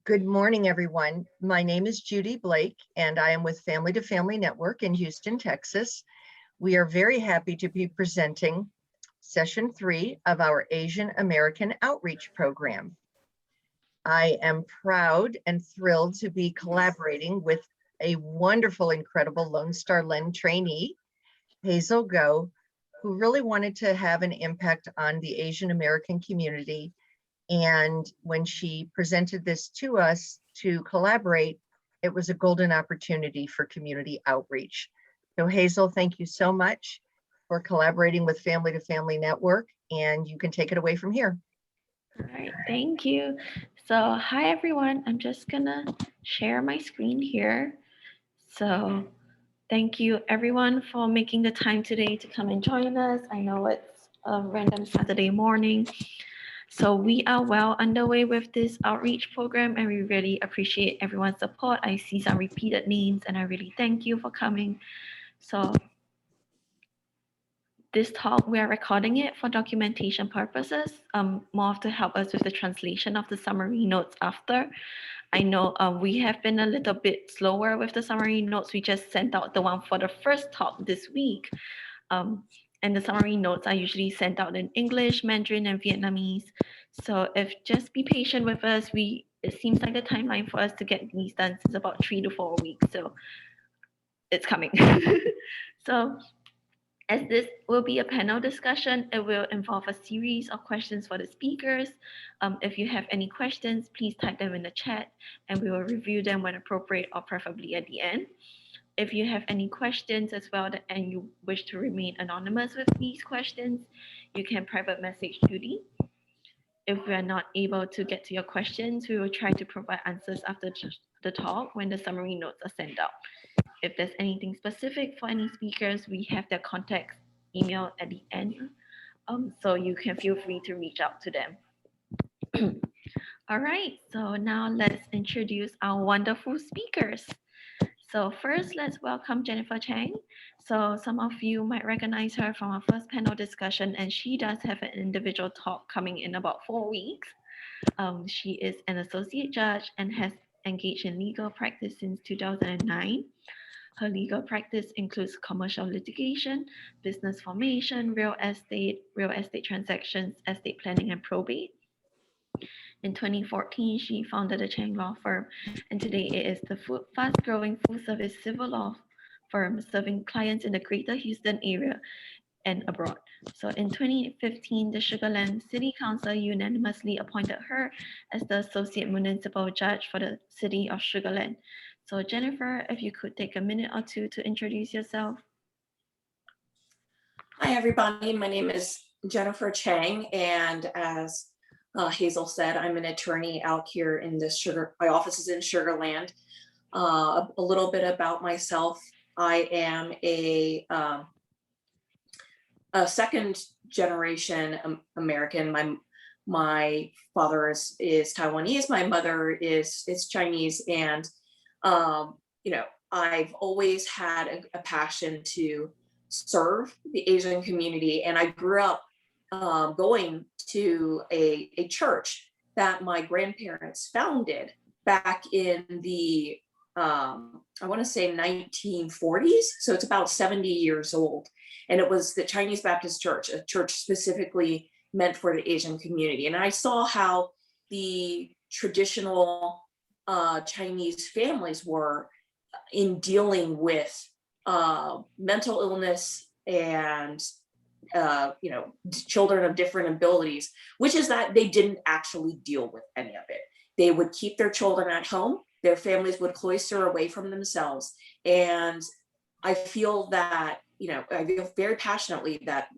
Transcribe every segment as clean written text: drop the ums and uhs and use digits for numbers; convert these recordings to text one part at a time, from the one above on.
Good morning, everyone. My name is Judy Blake, and I am with Family to Family Network in Houston, Texas. We are very happy to be presenting session 3 of our Asian American Outreach Program. I am proud and thrilled to be collaborating with a wonderful, incredible Lone Star Len trainee, Hazel Go, who really wanted to have an impact on the Asian American community. And when she presented this to us to collaborate, it was a golden opportunity for community outreach. So Hazel, thank you so much for collaborating with Family to Family Network, and you can take it away from here. All right, thank you. So hi everyone, I'm just gonna share my screen here. So thank you everyone for making the time today to come and join us. I know it's a random Saturday morning. So we are well underway with this outreach program and we really appreciate everyone's support. I see some repeated names and I really thank you for coming. So this talk, we are recording it for documentation purposes, more to help us with the translation of the summary notes after. I know we have been a little bit slower with the summary notes. We just sent out the one for the first talk this week. And the summary notes are usually sent out in English, Mandarin, and Vietnamese. So if just be patient with us, it seems like the timeline for us to get these done is about 3 to 4 weeks. So it's coming. So as this will be a panel discussion, it will involve a series of questions for the speakers. If you have any questions, please type them in the chat and we will review them when appropriate or preferably at the end. If you have any questions as well and you wish to remain anonymous with these questions, you can private message Judy. If we are not able to get to your questions, we will try to provide answers after the talk when the summary notes are sent out. If there's anything specific for any speakers, we have their contact email at the end. So you can feel free to reach out to them. All right, so now let's introduce our wonderful speakers. So first, let's welcome Jennifer Chang. So some of you might recognize her from our first panel discussion, and she does have an individual talk coming in about 4 weeks. She is an associate judge and has engaged in legal practice since 2009. Her legal practice includes commercial litigation, business formation, real estate transactions, estate planning, and probate. In 2014, she founded the Chang Law Firm, and today it is the fast-growing full-service civil law firm serving clients in the greater Houston area and abroad. So in 2015, the Sugar Land City Council unanimously appointed her as the Associate Municipal Judge for the City of Sugar Land. So Jennifer, if you could take a minute or two to introduce yourself. Hi, everybody. My name is Jennifer Chang, and as Hazel said, I'm an attorney out here in my office is in Sugar Land. A little bit about myself. I am a second generation American. My father is Taiwanese. My mother is Chinese, and I've always had a passion to serve the Asian community, and I grew up going to a church that my grandparents founded back in the I want to say 1940s, so it's about 70 years old, and it was the Chinese Baptist Church, a church specifically meant for the Asian community. And I saw how the traditional Chinese families were in dealing with mental illness and children of different abilities, which is that they didn't actually deal with any of it. They would keep their children at home. Their families would cloister away from themselves. And I feel that, I feel very passionately that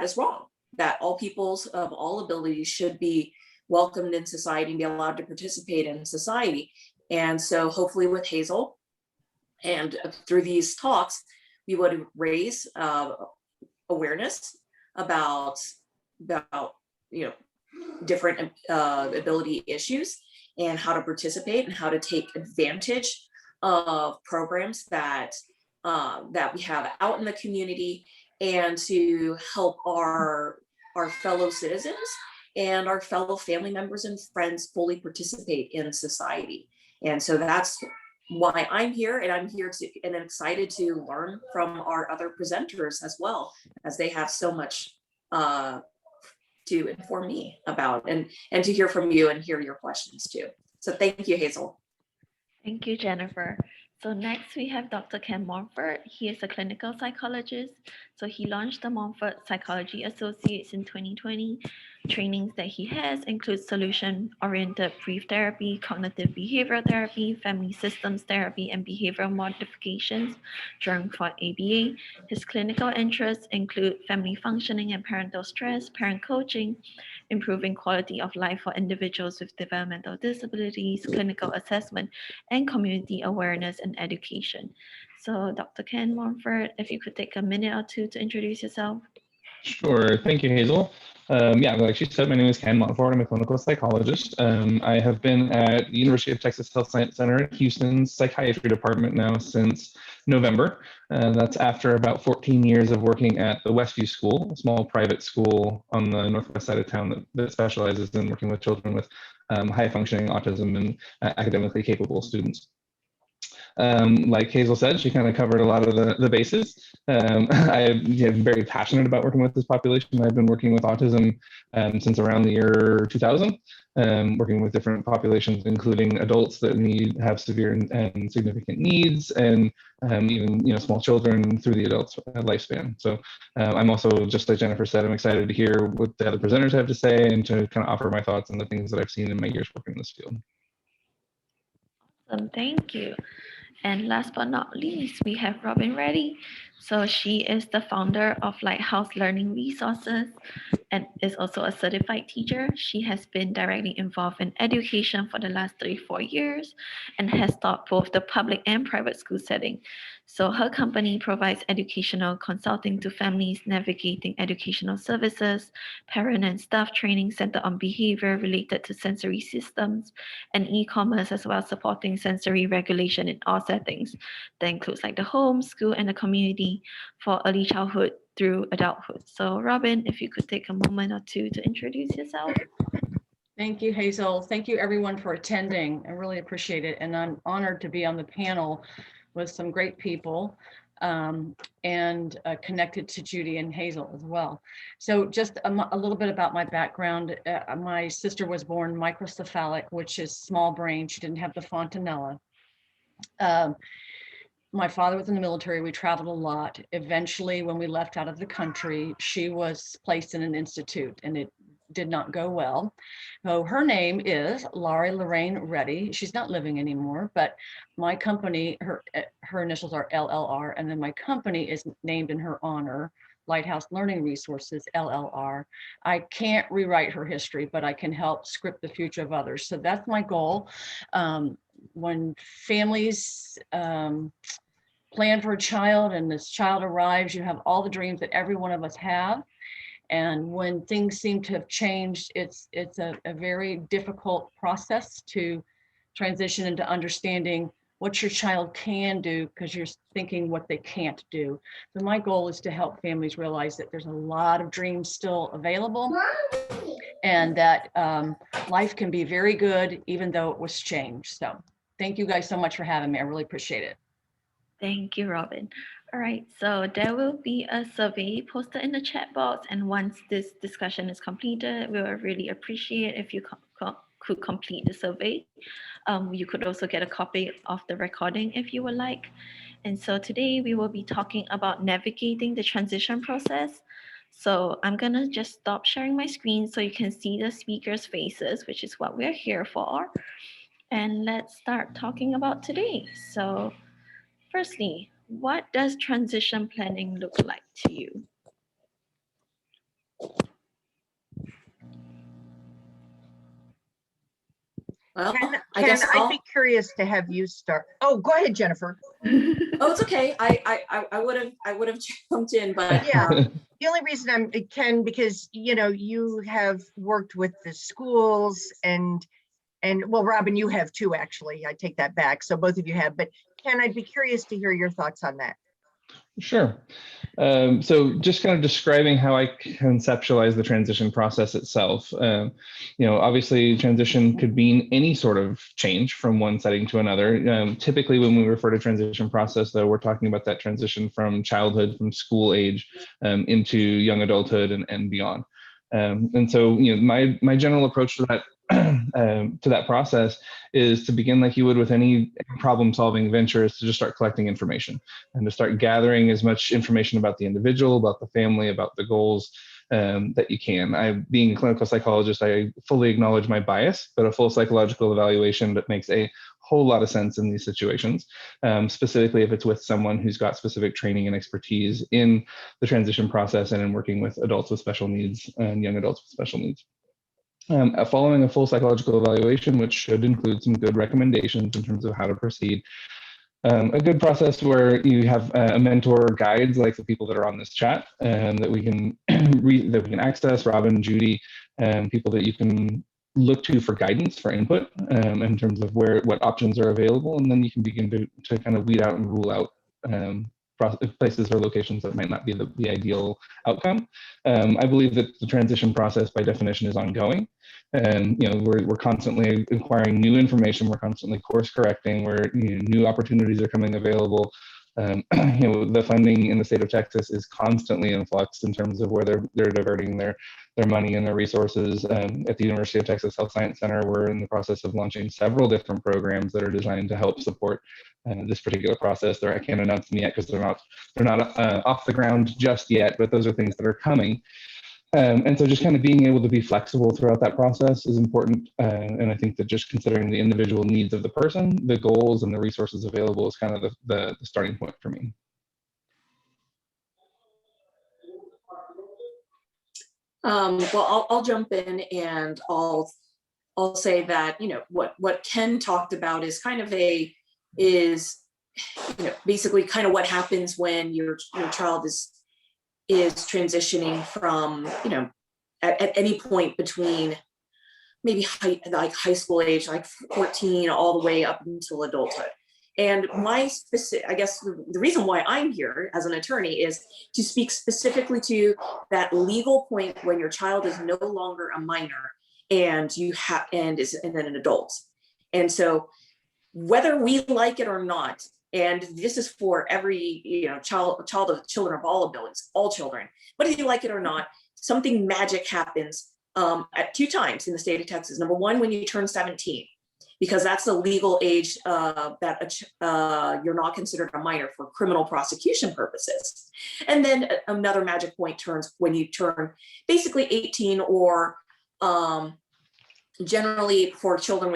is wrong, that all peoples of all abilities should be welcomed in society and be allowed to participate in society. And so hopefully with Hazel and through these talks, we would raise awareness about different ability issues and how to participate and how to take advantage of programs that we have out in the community, and to help our fellow citizens and our fellow family members and friends fully participate in society. And so that's why I'm here, and I'm here to, and I'm excited to learn from our other presenters as well, as they have so much to inform me about, and to hear from you and hear your questions too. So thank you, Hazel. Thank you, Jennifer. So next we have Dr. Ken Montford. He is a clinical psychologist. So he launched the Montford Psychology Associates in 2020. Trainings that he has include solution-oriented brief therapy, cognitive behavioral therapy, family systems therapy, and behavioral modifications during for ABA. His clinical interests include family functioning and parental stress, parent coaching, improving quality of life for individuals with developmental disabilities, clinical assessment, and community awareness and education. So Dr. Ken Montford, if you could take a minute or two to introduce yourself. Sure. Thank you, Hazel. Yeah, like she said, my name is Ken Montford. I'm a clinical psychologist. I have been at the University of Texas Health Science Center in Houston's psychiatry department now since November. That's after about 14 years of working at the Westview School, a small private school on the northwest side of town that specializes in working with children with high functioning autism and academically capable students. Like Hazel said, she kind of covered a lot of the bases. I'm very passionate about working with this population. I've been working with autism since around the year 2000, working with different populations, including adults that have severe and significant needs, and even small children through the adult's lifespan. So I'm also, just like Jennifer said, I'm excited to hear what the other presenters have to say and to kind of offer my thoughts on the things that I've seen in my years working in this field. Awesome, thank you. And last but not least, we have Robin Reddy. So she is the founder of Lighthouse Learning Resources and is also a certified teacher. She has been directly involved in education for the last 34 years and has taught both the public and private school setting. So her company provides educational consulting to families navigating educational services, parent and staff training centered on behavior related to sensory systems, and e-commerce, as well as supporting sensory regulation in all settings. That includes the home, school, and the community for early childhood through adulthood. So Robin, if you could take a moment or two to introduce yourself. Thank you, Hazel. Thank you everyone for attending. I really appreciate it. And I'm honored to be on the panel with some great people and connected to Judy and Hazel as well. So just a little bit about my background. My sister was born microcephalic, which is small brain. She didn't have the fontanella. My father was in the military. We traveled a lot. Eventually, when we left out of the country, she was placed in an institute, and it did not go well. So her name is Laurie Lorraine Reddy. She's not living anymore, but my company, her initials are LLR, and then my company is named in her honor, Lighthouse Learning Resources, LLR. I can't rewrite her history, but I can help script the future of others. So that's my goal. When families plan for a child and this child arrives, you have all the dreams that every one of us have. And when things seem to have changed, it's a very difficult process to transition into understanding what your child can do, because you're thinking what they can't do. So my goal is to help families realize that there's a lot of dreams still available, and that life can be very good even though it was changed. So thank you guys so much for having me. I really appreciate it. Thank you, Robin. All right, so there will be a survey posted in the chat box, and once this discussion is completed, we will really appreciate if you could complete the survey. You could also get a copy of the recording if you would like. And so today we will be talking about navigating the transition process. So I'm gonna just stop sharing my screen so you can see the speakers' faces, which is what we're here for. And let's start talking about today. So firstly, what does transition planning look like to you? Well, I Ken, guess I'd be curious to have you start. Oh, go ahead, Jennifer. Oh, it's okay. I would have jumped in, but Yeah. The only reason I'm Ken, because you have worked with the schools and well, Robin, you have too, actually. I take that back. So both of you have, but Ken, I'd be curious to hear your thoughts on that. Sure. So just kind of describing how I conceptualize the transition process itself. Obviously transition could mean any sort of change from one setting to another. Typically when we refer to transition process, though, we're talking about that transition from childhood, from school age, into young adulthood and beyond. And so, my general approach to that to that process is to begin like you would with any problem solving venture, is to just start collecting information and to start gathering as much information about the individual, about the family, about the goals that you can. Being a clinical psychologist, I fully acknowledge my bias, but a full psychological evaluation that makes a whole lot of sense in these situations, specifically if it's with someone who's got specific training and expertise in the transition process and in working with adults with special needs and young adults with special needs. Following a full psychological evaluation, which should include some good recommendations in terms of how to proceed. A good process where you have a mentor or guides like the people that are on this chat that we can that we can access, Robin, Judy, and people that you can look to for guidance, for input in terms of what options are available, and then you can begin to kind of weed out and rule out places or locations that might not be the ideal outcome. I believe that the transition process by definition is ongoing. And we're constantly acquiring new information, we're constantly course correcting, where new opportunities are coming available. The funding in the state of Texas is constantly in flux in terms of where they're diverting their money and their resources. At the University of Texas Health Science Center, we're in the process of launching several different programs that are designed to help support this particular process. I can't announce them yet because they're not off the ground just yet, but those are things that are coming. And so just kind of being able to be flexible throughout that process is important. And I think that just considering the individual needs of the person, the goals and the resources available is kind of the starting point for me. Well, I'll jump in and I'll say that, what Ken talked about is kind of basically kind of what happens when your child is transitioning from, at any point between maybe high school age, like 14, all the way up until adulthood. And I guess the reason why I'm here as an attorney is to speak specifically to that legal point when your child is no longer a minor and is an adult. And so whether we like it or not, and this is for every children of all abilities, all children, whether you like it or not, something magic happens at 2 times in the state of Texas. Number one, when you turn 17, because that's the legal age that you're not considered a minor for criminal prosecution purposes. And then another magic point turns when you turn basically 18, or generally for children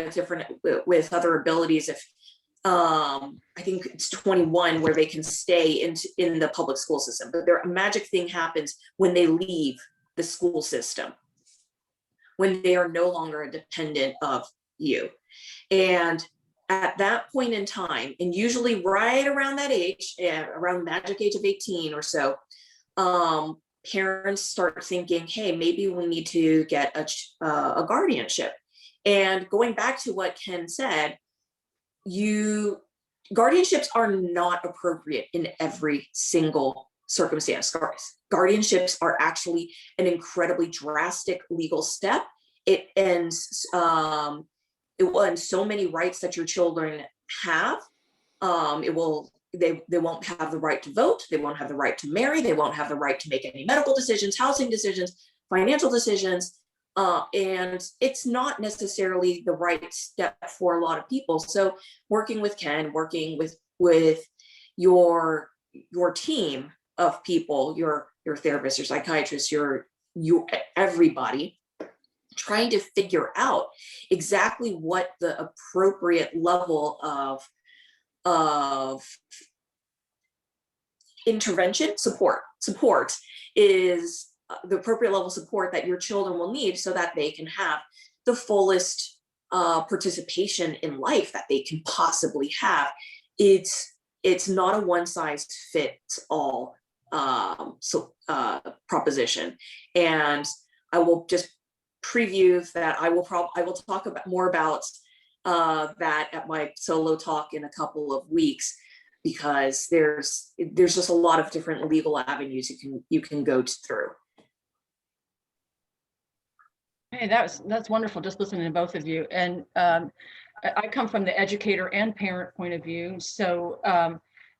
with other abilities, if I think it's 21 where they can stay in the public school system. But a magic thing happens when they leave the school system, when they are no longer a dependent of you. And at that point in time, and usually right around that age, around the magic age of 18 or so, parents start thinking, hey, maybe we need to get a guardianship. And going back to what Ken said, guardianships are not appropriate in every single circumstance. Guardianships are actually an incredibly drastic legal step. It will end so many rights that your children have. They won't have the right to vote. They won't have the right to marry. They won't have the right to make any medical decisions, housing decisions, financial decisions. And it's not necessarily the right step for a lot of people. So working with Ken, working with your team of people, your therapist, your psychiatrist, your everybody, trying to figure out exactly what the appropriate level of intervention support is, the appropriate level of support that your children will need so that they can have the fullest participation in life that they can possibly have. It's not a one size fits all proposition. And I will just preview that I will talk more about that at my solo talk in a couple of weeks. because there's just a lot of different legal avenues you can go through. Hey, that's wonderful, just listening to both of you. And I come from the educator and parent point of view. So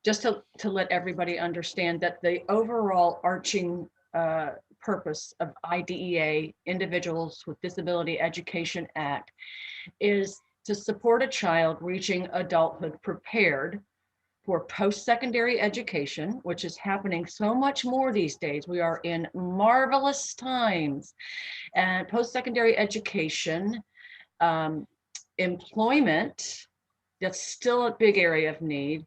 just to let everybody understand that the overall arching purpose of IDEA, Individuals with Disability Education Act, is to support a child reaching adulthood prepared for post-secondary education, which is happening so much more these days. We are in marvelous times. And post-secondary education, employment, that's still a big area of need,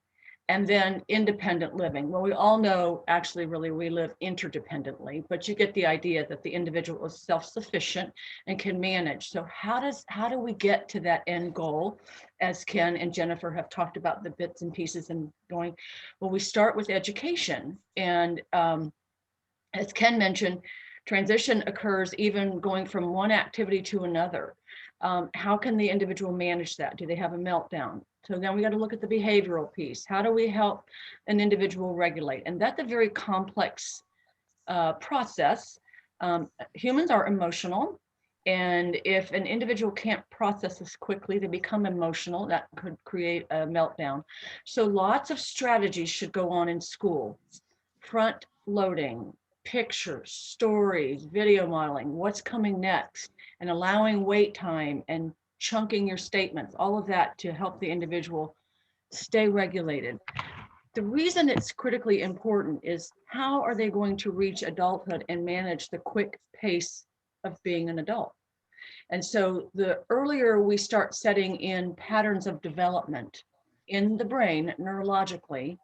and then independent living. Well, we all know actually really we live interdependently, but you get the idea that the individual is self-sufficient and can manage. So how do we get to that end goal? As Ken and Jennifer have talked about the bits and pieces and going, well, we start with education. And as Ken mentioned, transition occurs even going from one activity to another. How can the individual manage that? Do they have a meltdown? So then we got to look at the behavioral piece. How do we help an individual regulate? And that's a very complex process. Humans are emotional. And if an individual can't process this quickly, they become emotional. That could create a meltdown. So lots of strategies should go on in school. Front loading, pictures, stories, video modeling, what's coming next, and allowing wait time and chunking your statements, all of that to help the individual stay regulated. The reason it's critically important is how are they going to reach adulthood and manage the quick pace of being an adult? And so the earlier we start setting in patterns of development in the brain neurologically,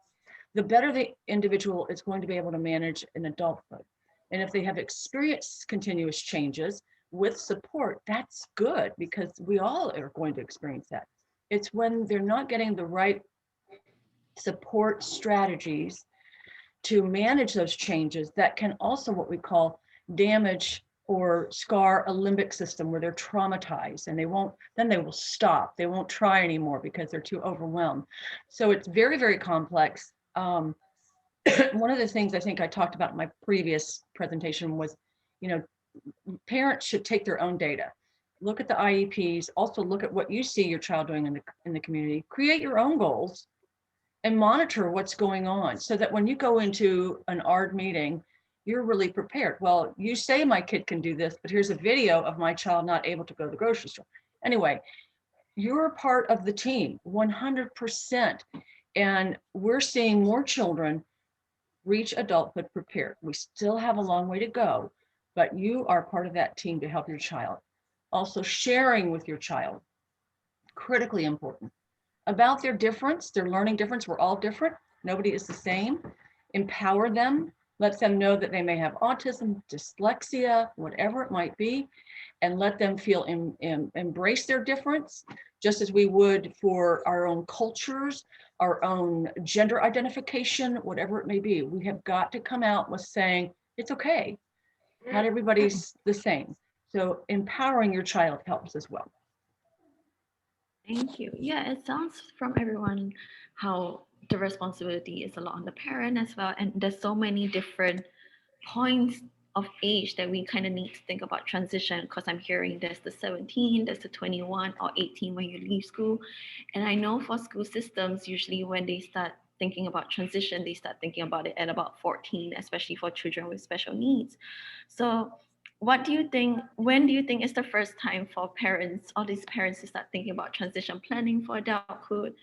the better the individual is going to be able to manage in adulthood. And if they have experienced continuous changes with support, that's good, because we all are going to experience that. It's when they're not getting the right support strategies to manage those changes that can also what we call damage or scar a limbic system, where they're traumatized and they will stop. They won't try anymore because they're too overwhelmed. So it's very, very complex. One of the things I think I talked about in my previous presentation was, parents should take their own data, look at the IEPs, also look at what you see your child doing in the community, create your own goals, and monitor what's going on so that when you go into an ARD meeting, you're really prepared. Well, you say my kid can do this, but here's a video of my child not able to go to the grocery store. Anyway, you're a part of the team, 100%. And we're seeing more children reach adulthood prepared. We still have a long way to go, but you are part of that team to help your child. Also sharing with your child, critically important. About their difference, their learning difference, we're all different. Nobody is the same. Empower them, let them know that they may have autism, dyslexia, whatever it might be, and let them feel embrace their difference, just as we would for our own cultures, our own gender identification, whatever it may be. We have got to come out with saying, it's okay. Not everybody's the same. So empowering your child helps as well. Thank you. Yeah, it sounds from everyone how the responsibility is a lot on the parent as well. And there's so many different points of age that we kind of need to think about transition, because I'm hearing there's the 17, there's the 21 or 18 when you leave school. And I know for school systems, usually when they start thinking about transition, they start thinking about it at about 14, especially for children with special needs. So what do you think, when do you think is the first time for parents, all these parents, to start thinking about transition planning for adulthood?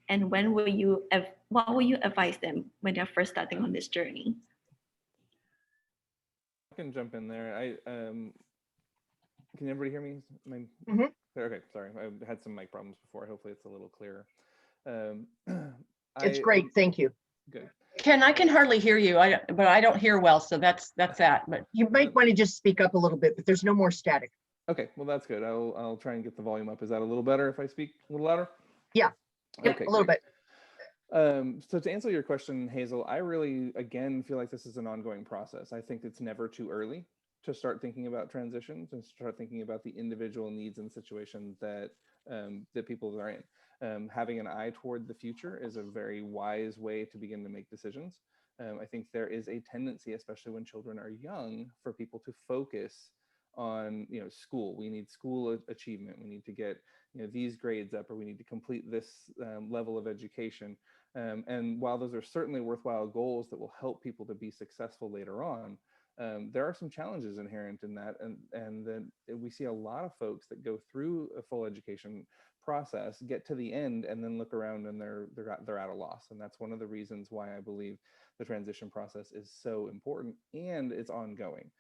And when will you, what will you advise them when they're first starting on this journey? I can jump in there. Can everybody hear me? Okay, sorry. I had some mic problems before. Hopefully it's a little clearer. It's great, thank you. Good. Ken, I can hardly hear you, but I don't hear well, so that's that. But You might want to just speak up a little bit, but there's no more static. Okay, well that's good. I'll try and get the volume up. Is that a little better if I speak a little louder? Yeah, Okay, a little bit. So to answer your question, Hazel, I really, again, feel like this is an ongoing process. I think it's never too early to start thinking about transitions and start thinking about the individual needs and situations that that people are in. Having an eye toward the future is a very wise way to begin to make decisions. I think there is a tendency, especially when children are young, for people to focus on, school. We need school achievement. We need to get, these grades up, or we need to complete this level of education. And while those are certainly worthwhile goals that will help people to be successful later on, there are some challenges inherent in that, and then we see a lot of folks that go through a full education process, get to the end, and then look around and they're at a loss. And that's one of the reasons why I believe the transition process is so important, and it's ongoing.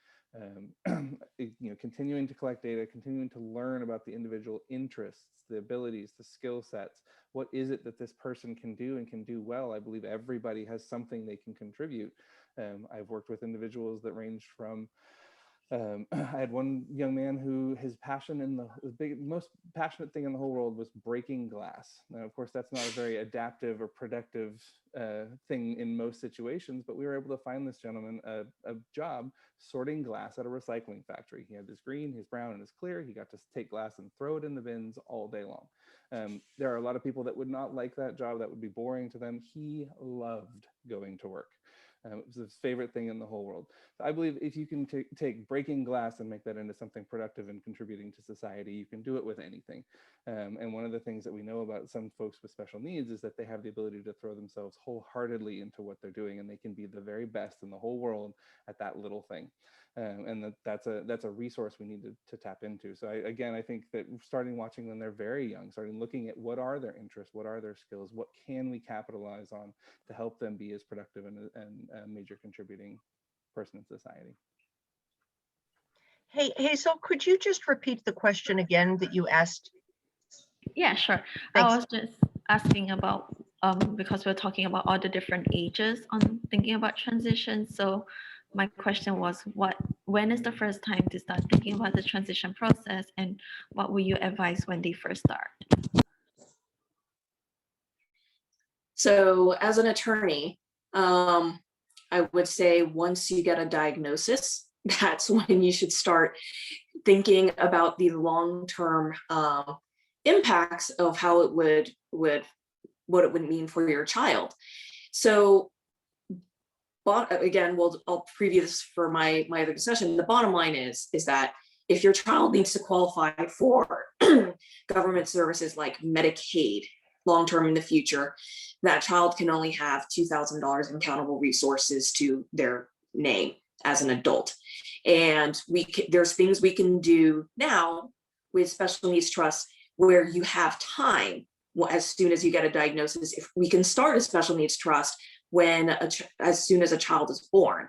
Continuing to collect data, continuing to learn about the individual interests, the abilities, the skill sets. What is it that this person can do and can do well? I believe everybody has something they can contribute. I've worked with individuals that range from, I had one young man who his passion in the most passionate thing in the whole world was breaking glass. Now, of course, that's not a very adaptive or productive thing in most situations, but we were able to find this gentleman a job sorting glass at a recycling factory. He had his green, his brown, and his clear. He got to take glass and throw it in the bins all day long. There are a lot of people that would not like that job. That would be boring to them. He loved going to work. It was his favorite thing in the whole world. So I believe if you can take breaking glass and make that into something productive and contributing to society, you can do it with anything. And one of the things that we know about some folks with special needs is that they have the ability to throw themselves wholeheartedly into what they're doing, and they can be the very best in the whole world at that little thing. And that's a resource we need to tap into. So I think that starting watching when they're very young, starting looking at what are their interests, what are their skills, what can we capitalize on to help them be as productive and a major contributing person in society. Hey, Hazel, could you just repeat the question again that you asked? Yeah, sure. Thanks. I was just asking about, because we're talking about all the different ages on thinking about transition. So my question was, when is the first time to start thinking about the transition process, and what will you advise when they first start? So as an attorney, I would say once you get a diagnosis, that's when you should start thinking about the long-term impacts of how it would what it would mean for your child. So, but again, I'll preview this for my other discussion. The bottom line is that if your child needs to qualify for government services like Medicaid long-term in the future, that child can only have $2,000 in countable resources to their name as an adult. And there's things we can do now with special needs trusts where you have time as soon as you get a diagnosis. If we can start a special needs trust as soon as a child is born.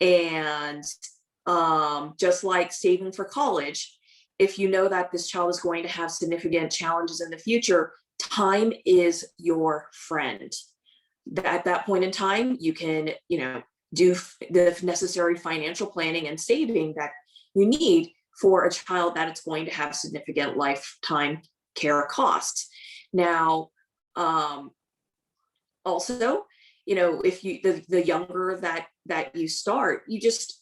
And just like saving for college, if you know that this child is going to have significant challenges in the future, time is your friend. At that point in time, you can, do the necessary financial planning and saving that you need for a child that it's going to have significant lifetime care costs. Now, also, if you the younger that you start, you just,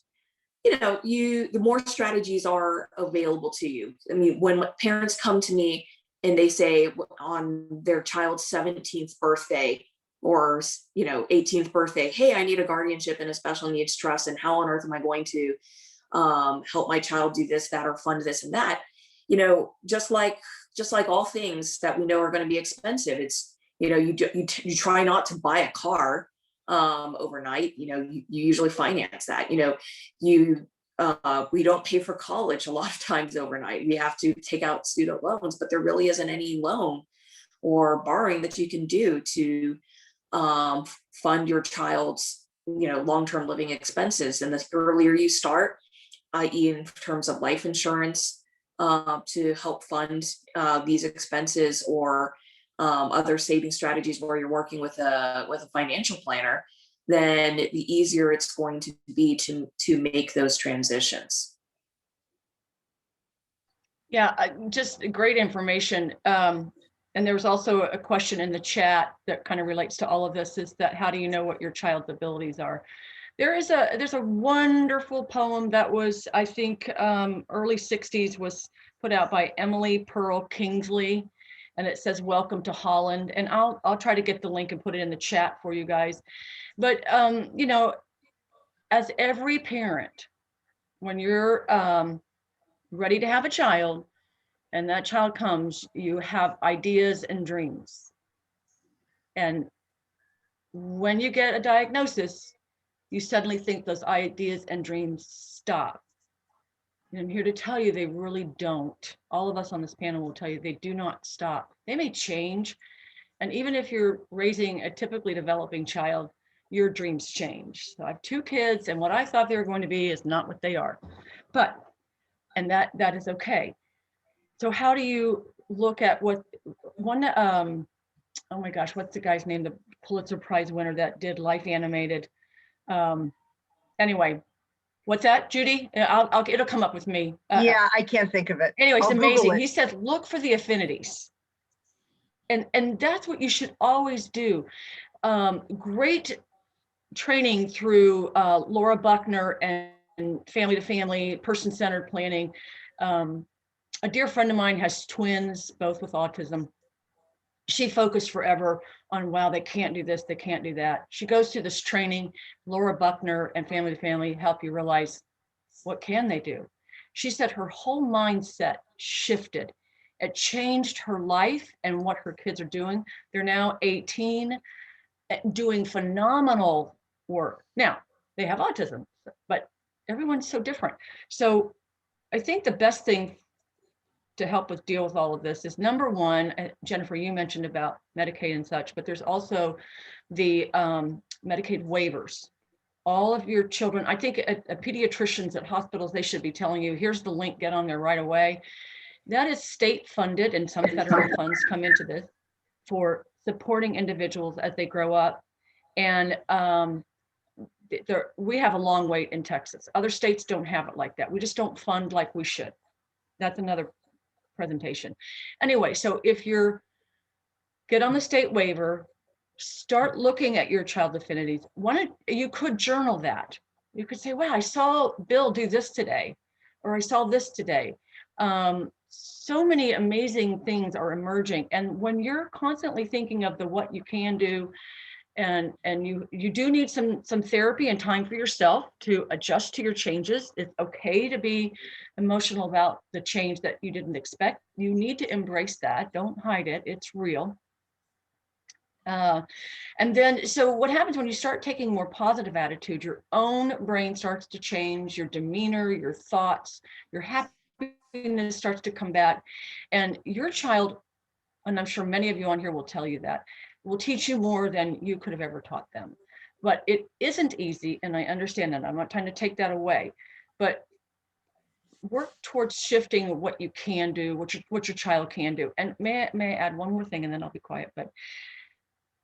the more strategies are available to you. I mean, when parents come to me and they say on their child's 17th birthday or 18th birthday, hey, I need a guardianship and a special needs trust, and how on earth am I going to help my child do this, that, or fund this and that? Just like all things that we know are going to be expensive, it's you try not to buy a car overnight. You usually finance that. We don't pay for college a lot of times overnight. We have to take out student loans, but there really isn't any loan or borrowing that you can do to fund your child's long-term living expenses. And the earlier you start, i.e. in terms of life insurance to help fund these expenses, or other saving strategies where you're working with a financial planner, then the easier it's going to be to make those transitions. Yeah, just great information. And there was also a question in the chat that kind of relates to all of this, is that how do you know what your child's abilities are? There's a wonderful poem that was, I think, early 60s, was put out by Emily Pearl Kingsley, and it says "Welcome to Holland." And I'll try to get the link and put it in the chat for you guys. But you know, as every parent, when you're ready to have a child, and that child comes, you have ideas and dreams. And when you get a diagnosis, you suddenly think those ideas and dreams stop. And I'm here to tell you they really don't. All of us on this panel will tell you they do not stop. They may change. And even if you're raising a typically developing child, your dreams change. So I have 2 kids, and what I thought they were going to be is not what they are. But, and that is okay. So how do you look at what one, oh my gosh, what's the guy's name? The Pulitzer Prize winner that did Life Animated. Anyway, what's that, Judy? It'll come up with me. Yeah, I can't think of it. Anyway, it's I'll Google amazing. it. He said, look for the affinities. And that's what you should always do. Great training through Laura Buckner and Family to Family, person-centered planning. A dear friend of mine has twins, both with autism. She focused forever on, wow, they can't do this, they can't do that. She goes through this training. Laura Buckner and Family to Family help you realize, what can they do? She said her whole mindset shifted. It changed her life and what her kids are doing. They're now 18, doing phenomenal work. Now, they have autism, but everyone's so different. So I think the best thing to help us deal with all of this is, number one, Jennifer, you mentioned about Medicaid and such, but there's also the Medicaid waivers. All of your children, I think pediatricians at hospitals, they should be telling you, here's the link, get on there right away. That is state funded, and some federal funds come into this for supporting individuals as they grow up. And we have a long wait in Texas. Other states don't have it like that. We just don't fund like we should. That's another presentation. Anyway, so if you're get on the state waiver, start looking at your child affinities. You could journal that. You could say, wow, I saw Bill do this today, or I saw this today. So many amazing things are emerging. And when you're constantly thinking of the what you can do, and you do need some therapy and time for yourself to adjust to your changes. It's okay to be emotional about the change that you didn't expect. You need to embrace that. Don't hide it. It's real. And then, so what happens when you start taking more positive attitude, your own brain starts to change, your demeanor, your thoughts, your happiness starts to come back, and your child, and I'm sure many of you on here will tell you that, will teach you more than you could have ever taught them. But it isn't easy, and I understand that. I'm not trying to take that away, but work towards shifting what you can do, what your child can do. And may I add one more thing, and then I'll be quiet. But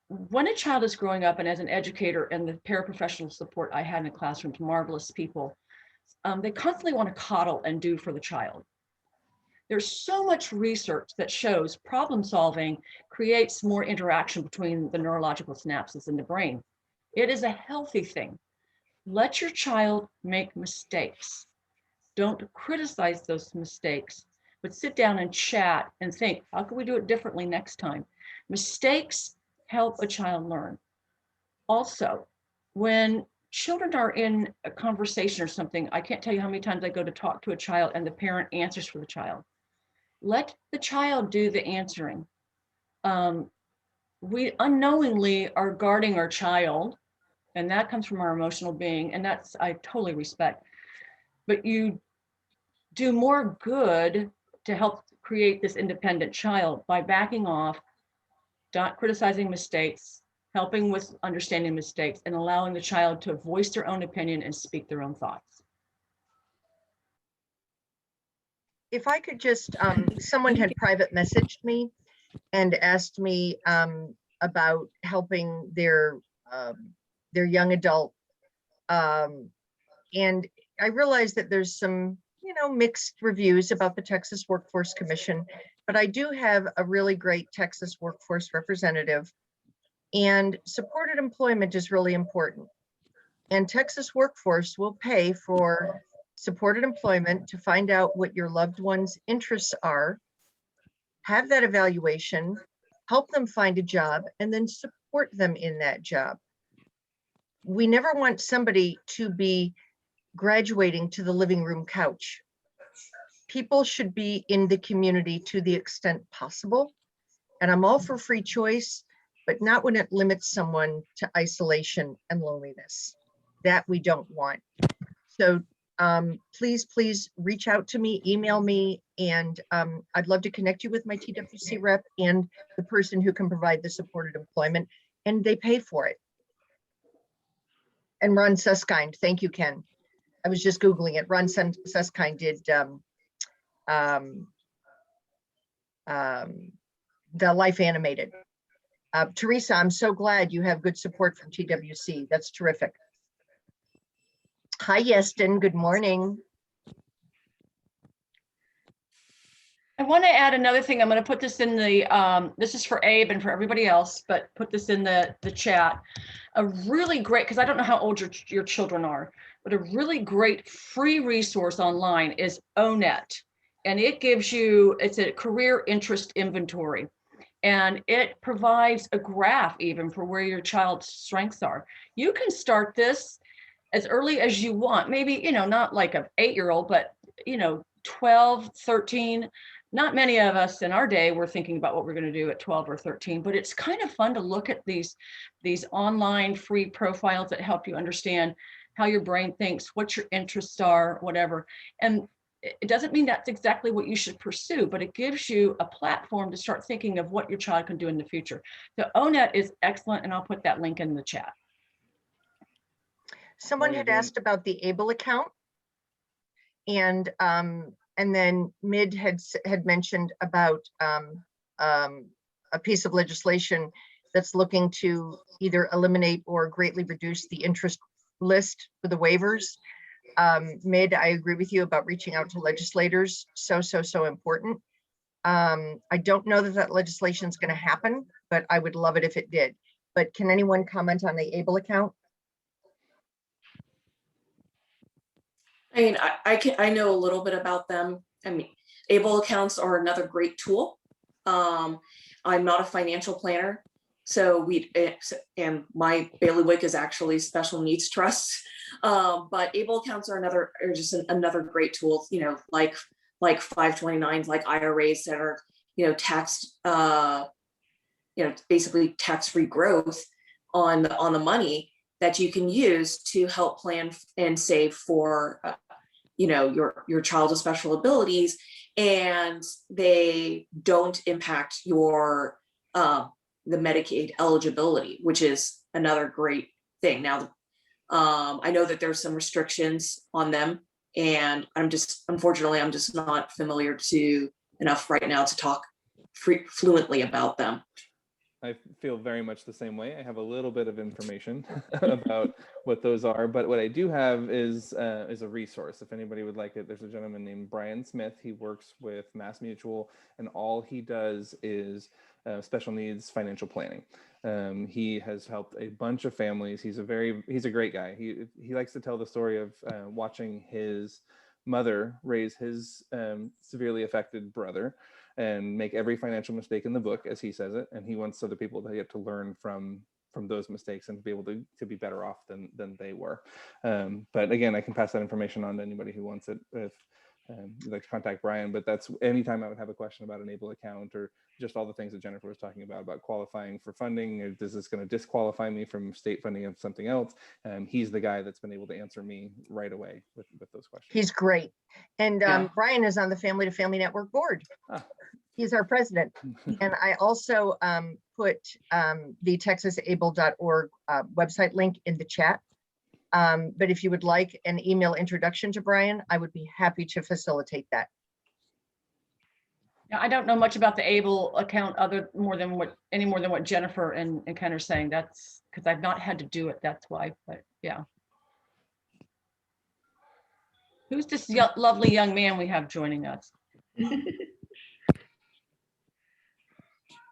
when a child is growing up, and as an educator and the paraprofessional support I had in the classrooms, marvelous people, they constantly want to coddle and do for the child. There's so much research that shows problem solving creates more interaction between the neurological synapses in the brain. It is a healthy thing. Let your child make mistakes. Don't criticize those mistakes, but sit down and chat and think, how can we do it differently next time? Mistakes help a child learn. Also, when children are in a conversation or something, I can't tell you how many times I go to talk to a child and the parent answers for the child. Let the child do the answering. We unknowingly are guarding our child, and that comes from our emotional being, and that's, I totally respect. But you do more good to help create this independent child by backing off, not criticizing mistakes, helping with understanding mistakes, and allowing the child to voice their own opinion and speak their own thoughts. If I could just, someone had private messaged me and asked me about helping their young adult. And I realized that there's some, mixed reviews about the Texas Workforce Commission, but I do have a really great Texas workforce representative, and supported employment is really important. And Texas Workforce will pay for supported employment to find out what your loved one's interests are, have that evaluation, help them find a job, and then support them in that job. We never want somebody to be graduating to the living room couch. People should be in the community to the extent possible. And I'm all for free choice, but not when it limits someone to isolation and loneliness. That we don't want. So please reach out to me, email me, and I'd love to connect you with my TWC rep and the person who can provide the supported employment, and they pay for it. And Ron Suskind, thank you, Ken. I was just Googling it. Ron Suskind did the Life Animated. Teresa, I'm so glad you have good support from TWC. That's terrific. Hi, Yeston. Good morning. I want to add another thing. I'm going to put this in the, this is for Abe and for everybody else, but put this in the chat. A really great, because I don't know how old your children are, but a really great free resource online is ONET. And it gives you, it's a career interest inventory. And it provides a graph even for where your child's strengths are. You can start this as early as you want, maybe, you know, not like an 8-year-old, but, you know, 12, 13. Not many of us in our day were thinking about what we're going to do at 12 or 13, but it's kind of fun to look at these online free profiles that help you understand how your brain thinks, what your interests are, whatever. And it doesn't mean that's exactly what you should pursue, but it gives you a platform to start thinking of what your child can do in the future. So ONET is excellent, and I'll put that link in the chat. Someone had asked about the ABLE account, and then Mid had mentioned about a piece of legislation that's looking to either eliminate or greatly reduce the interest list for the waivers. Mid, I agree with you about reaching out to legislators. So important. I don't know that legislation is going to happen, but I would love it if it did. But can anyone comment on the ABLE account? I mean, I know a little bit about them. I mean, ABLE accounts are another great tool. I'm not a financial planner, so and my bailiwick is actually special needs trusts. But ABLE accounts are just another great tool. You know, like 529s, like IRAs that are, you know, taxed. You know, basically tax-free growth on the money that you can use to help plan and save for, you know, your child with special abilities, and they don't impact your the Medicaid eligibility, which is another great thing. Now, I know that there's some restrictions on them, and unfortunately, I'm just not familiar enough right now to talk fluently about them. I feel very much the same way. I have a little bit of information about what those are, but what I do have is a resource. If anybody would like it, there's a gentleman named Brian Smith. He works with Mass Mutual, and all he does is special needs financial planning. He has helped a bunch of families. He's a great guy. He likes to tell the story of watching his mother raise his severely affected brother and make every financial mistake in the book, as he says it. And he wants other people to get to learn from those mistakes and to be able to be better off than they were. But again, I can pass that information on to anybody who wants it. If you'd like to contact Brian, but that's anytime I would have a question about an ABLE account or just all the things that Jennifer was talking about qualifying for funding, or is this going to disqualify me from state funding of something else? He's the guy that's been able to answer me right away with those questions. He's great. And Brian is on the Family to Family Network board. He's our president. And I also put the texasable.org website link in the chat. But if you would like an email introduction to Brian, I would be happy to facilitate that. Yeah, I don't know much about the ABLE account any more than what Jennifer and Ken are saying. That's because I've not had to do it. That's why. But yeah. Who's this lovely young man we have joining us?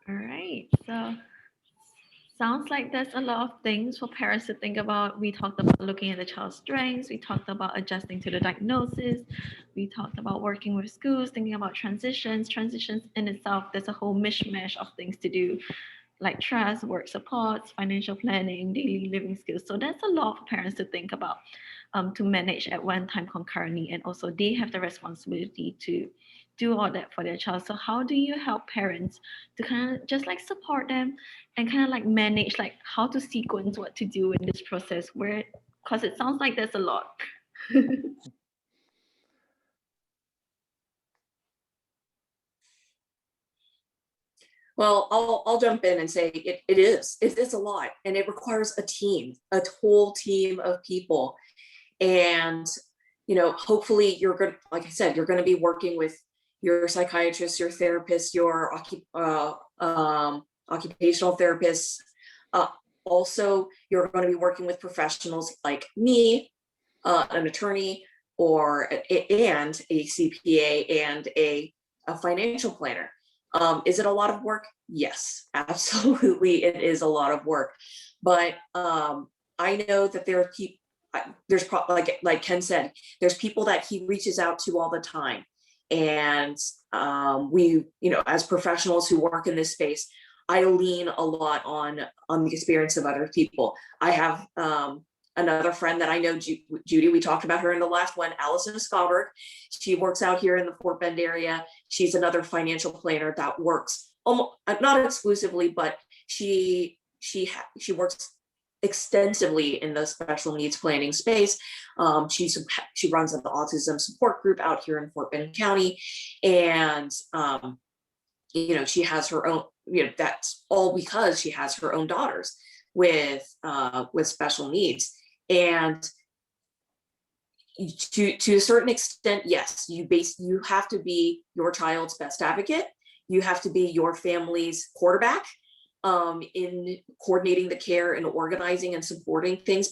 All right, so Sounds like there's a lot of things for parents to think about. We talked about looking at the child's strengths. We talked about adjusting to the diagnosis. We talked about working with schools, thinking about transitions. Transitions in itself, there's a whole mishmash of things to do, like trust, work supports, financial planning, daily living skills. So there's a lot for parents to think about, to manage at one time concurrently. And also they have the responsibility to do all that for their child. So how do you help parents to kind of just like support them and kind of like manage like how to sequence what to do in this process, where, because it sounds like there's a lot. Well, I'll jump in and say it's a lot, and it requires a whole team of people. And, hopefully you're going to, like I said, you're going to be working with your psychiatrist, your therapist, your occupational therapists. Also, you're going to be working with professionals like me, an attorney, and a CPA and a financial planner. Is it a lot of work? Yes, absolutely, it is a lot of work. But I know that there are people. There's like Ken said, there's people that he reaches out to all the time, and we, as professionals who work in this space, I lean a lot on the experience of other people. I have another friend that I know, Judy, we talked about her in the last one, Allison Scalberg. She works out here in the Fort Bend area. She's another financial planner that works almost, not exclusively, but she works extensively in the special needs planning space. She runs an autism support group out here in Fort Bend County, and she has her own. That's all because she has her own daughters with special needs. And to a certain extent, yes, you have to be your child's best advocate. You have to be your family's quarterback in coordinating the care and organizing and supporting things.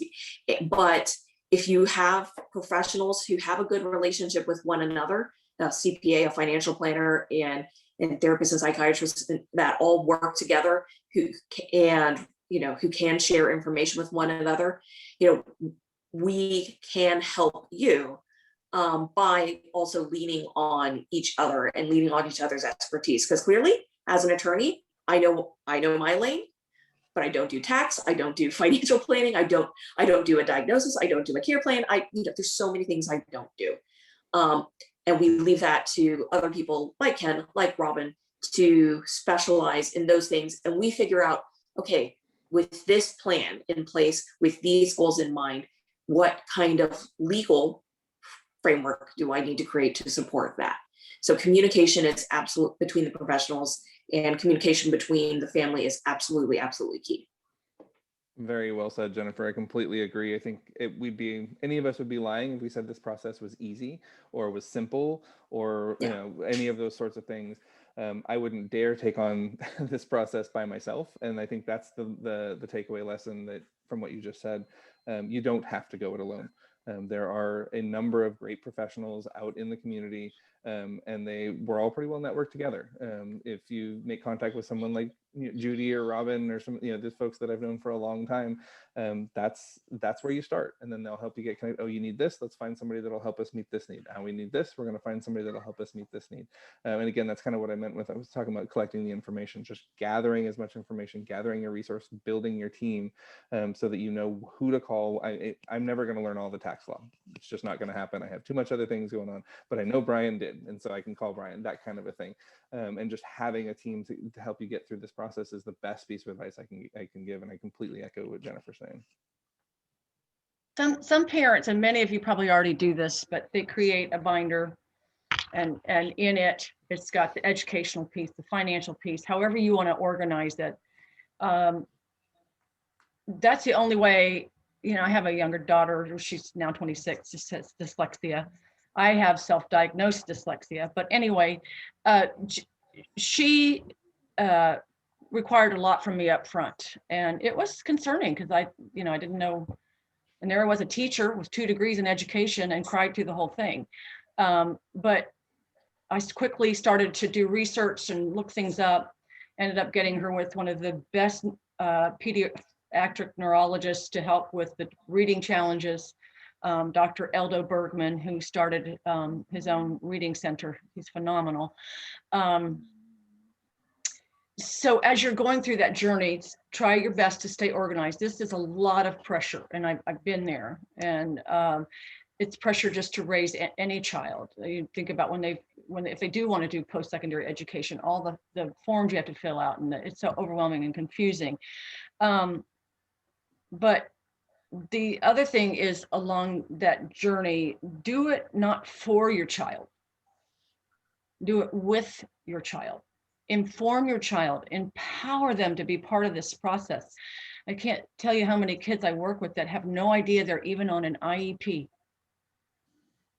But if you have professionals who have a good relationship with one another, a CPA, a financial planner, and therapists and psychiatrists that all work together, who can share information with one another, we can help you by also leaning on each other and leaning on each other's expertise. Because clearly, as an attorney, I know my lane, but I don't do tax. I don't do financial planning. I don't do a diagnosis. I don't do a care plan. There's so many things I don't do. And we leave that to other people like Ken, like Robin, to specialize in those things. And we figure out, okay, with this plan in place, with these goals in mind, what kind of legal framework do I need to create to support that? So communication is absolute between the professionals, and communication between the family is absolutely, absolutely key. Very well said, Jennifer. I completely agree. I think any of us would be lying if we said this process was easy or was simple or any of those sorts of things. I wouldn't dare take on this process by myself. And I think that's the takeaway lesson that from what you just said, you don't have to go it alone. There are a number of great professionals out in the community, and we're all pretty well networked together. If you make contact with someone like Judy or Robin or some, these folks that I've known for a long time, that's where you start, and then they'll help you get connected. Oh, you need this? Let's find somebody that'll help us meet this need. We need this. We're going to find somebody that'll help us meet this need. And again, that's kind of what I meant I was talking about collecting the information, just gathering as much information, gathering your resource, building your team, so that you know who to call. I'm never going to learn all the tax law. It's just not going to happen. I have too much other things going on, but I know Brian did, and so I can call Brian, that kind of a thing. And just having a team to help you get through this process is the best piece of advice I can give, and I completely echo what Jennifer's saying. Some parents, and many of you probably already do this, but they create a binder, and in it's got the educational piece, the financial piece, however you want to organize it. That's the only way. I have a younger daughter, she's now 26, she has dyslexia. I have self-diagnosed dyslexia, but anyway, she required a lot from me up front, and it was concerning because I didn't know, and there was a teacher with 2 degrees in education and cried through the whole thing. But I quickly started to do research and look things up, ended up getting her with one of the best pediatric neurologist to help with the reading challenges. Dr. Eldo Bergman, who started his own reading center. He's phenomenal. So as you're going through that journey, try your best to stay organized. This is a lot of pressure, and I've been there. And it's pressure just to raise any child. You think about if they do want to do post-secondary education, all the forms you have to fill out, and it's so overwhelming and confusing. But the other thing is, along that journey, do it not for your child. Do it with your child. Inform your child, empower them to be part of this process. I can't tell you how many kids I work with that have no idea they're even on an IEP.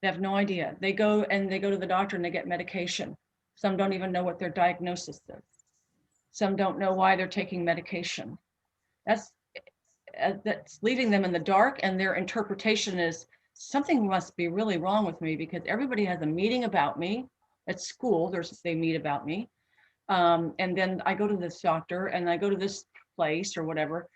They have no idea. They go to the doctor and they get medication. Some don't even know what their diagnosis is. Some don't know why they're taking medication. That's leaving them in the dark, and their interpretation is something must be really wrong with me because everybody has a meeting about me at school. They meet about me. And then I go to this doctor and I go to this place or whatever.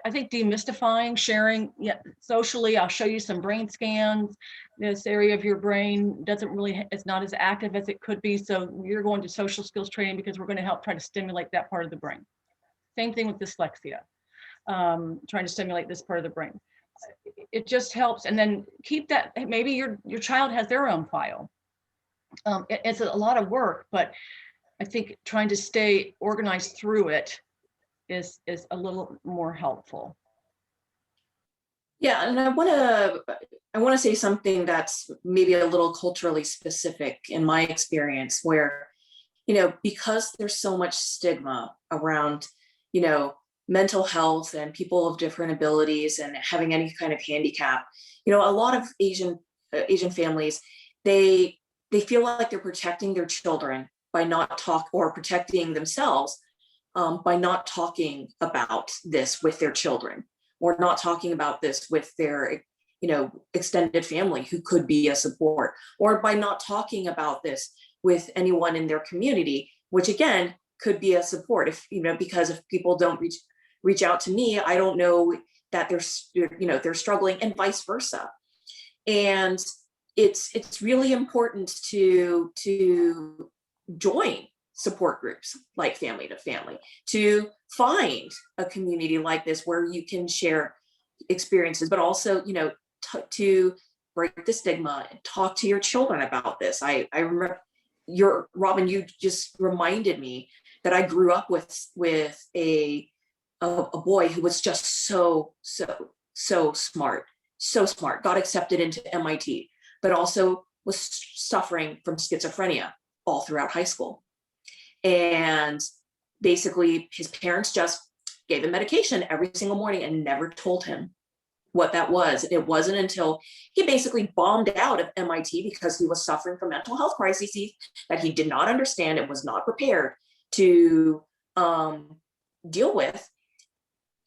I think demystifying, sharing, socially, I'll show you some brain scans. This area of your brain it's not as active as it could be. So you're going to social skills training because we're going to help try to stimulate that part of the brain. Same thing with dyslexia, trying to stimulate this part of the brain. It just helps. And then keep that, maybe your child has their own file. It's a lot of work, but I think trying to stay organized through it is a little more helpful. Yeah, and I want to say something that's maybe a little culturally specific in my experience, where, because there's so much stigma around, mental health and people of different abilities and having any kind of handicap, a lot of Asian families, they feel like they're protecting their children by not protecting themselves by not talking about this with their children, or not talking about this with their, extended family who could be a support, or by not talking about this with anyone in their community, which again could be a support. Because if people don't reach out to me, I don't know that they're struggling, and vice versa. And it's really important to join support groups like Family to Family, to find a community like this where you can share experiences, but also, to break the stigma and talk to your children about this. I remember Robin, you just reminded me that I grew up with a boy who was just so smart, got accepted into MIT, but also was suffering from schizophrenia all throughout high school. And basically his parents just gave him medication every single morning and never told him what that was. It wasn't until he basically bombed out of MIT because he was suffering from mental health crises that he did not understand and was not prepared to deal with.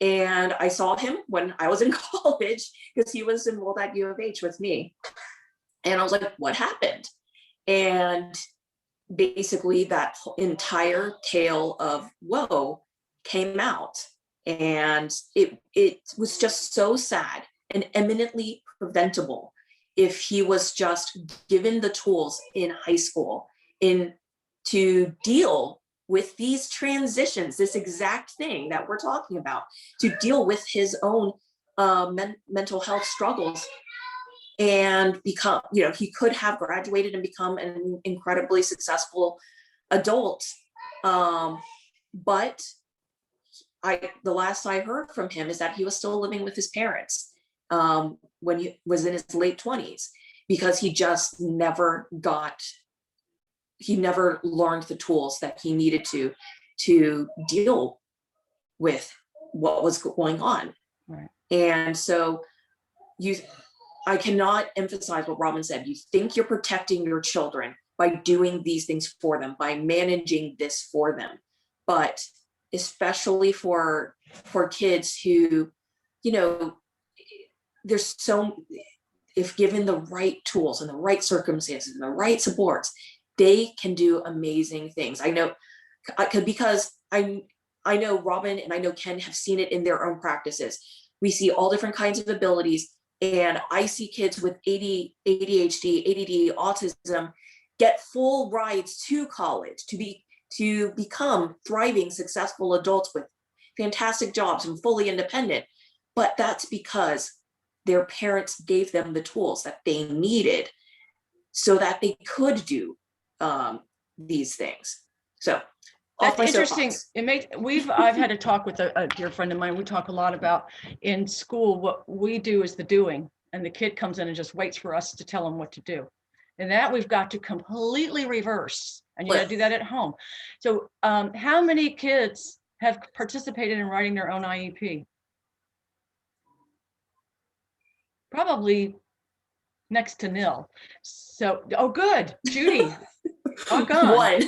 And I saw him when I was in college because he was enrolled at U of H with me. And I was like, what happened? And basically that entire tale of woe came out. And it was just so sad and eminently preventable if he was just given the tools in high school to deal with these transitions, this exact thing that we're talking about, to deal with his own mental health struggles, and become, he could have graduated and become an incredibly successful adult. But the last I heard from him is that he was still living with his parents when he was in his late 20s, because he just never learned the tools that he needed to deal with what was going on. Right. And so I cannot emphasize what Robin said. You think you're protecting your children by doing these things for them, by managing this for them. But especially for kids who, if given the right tools and the right circumstances and the right supports, they can do amazing things. I know because I I know Robin and I know Ken have seen it in their own practices. We see all different kinds of abilities, and I see kids with ADHD, ADD, autism get full rides to college to become thriving, successful adults with fantastic jobs and fully independent. But that's because their parents gave them the tools that they needed so that they could do these things. So That's interesting. I've had a talk with a dear friend of mine. We talk a lot about in school, what we do is the doing, and the kid comes in and just waits for us to tell him what to do. And that we've got to completely reverse, and you got to do that at home. So how many kids have participated in writing their own IEP? Probably next to nil. So, oh, good, Judy. one.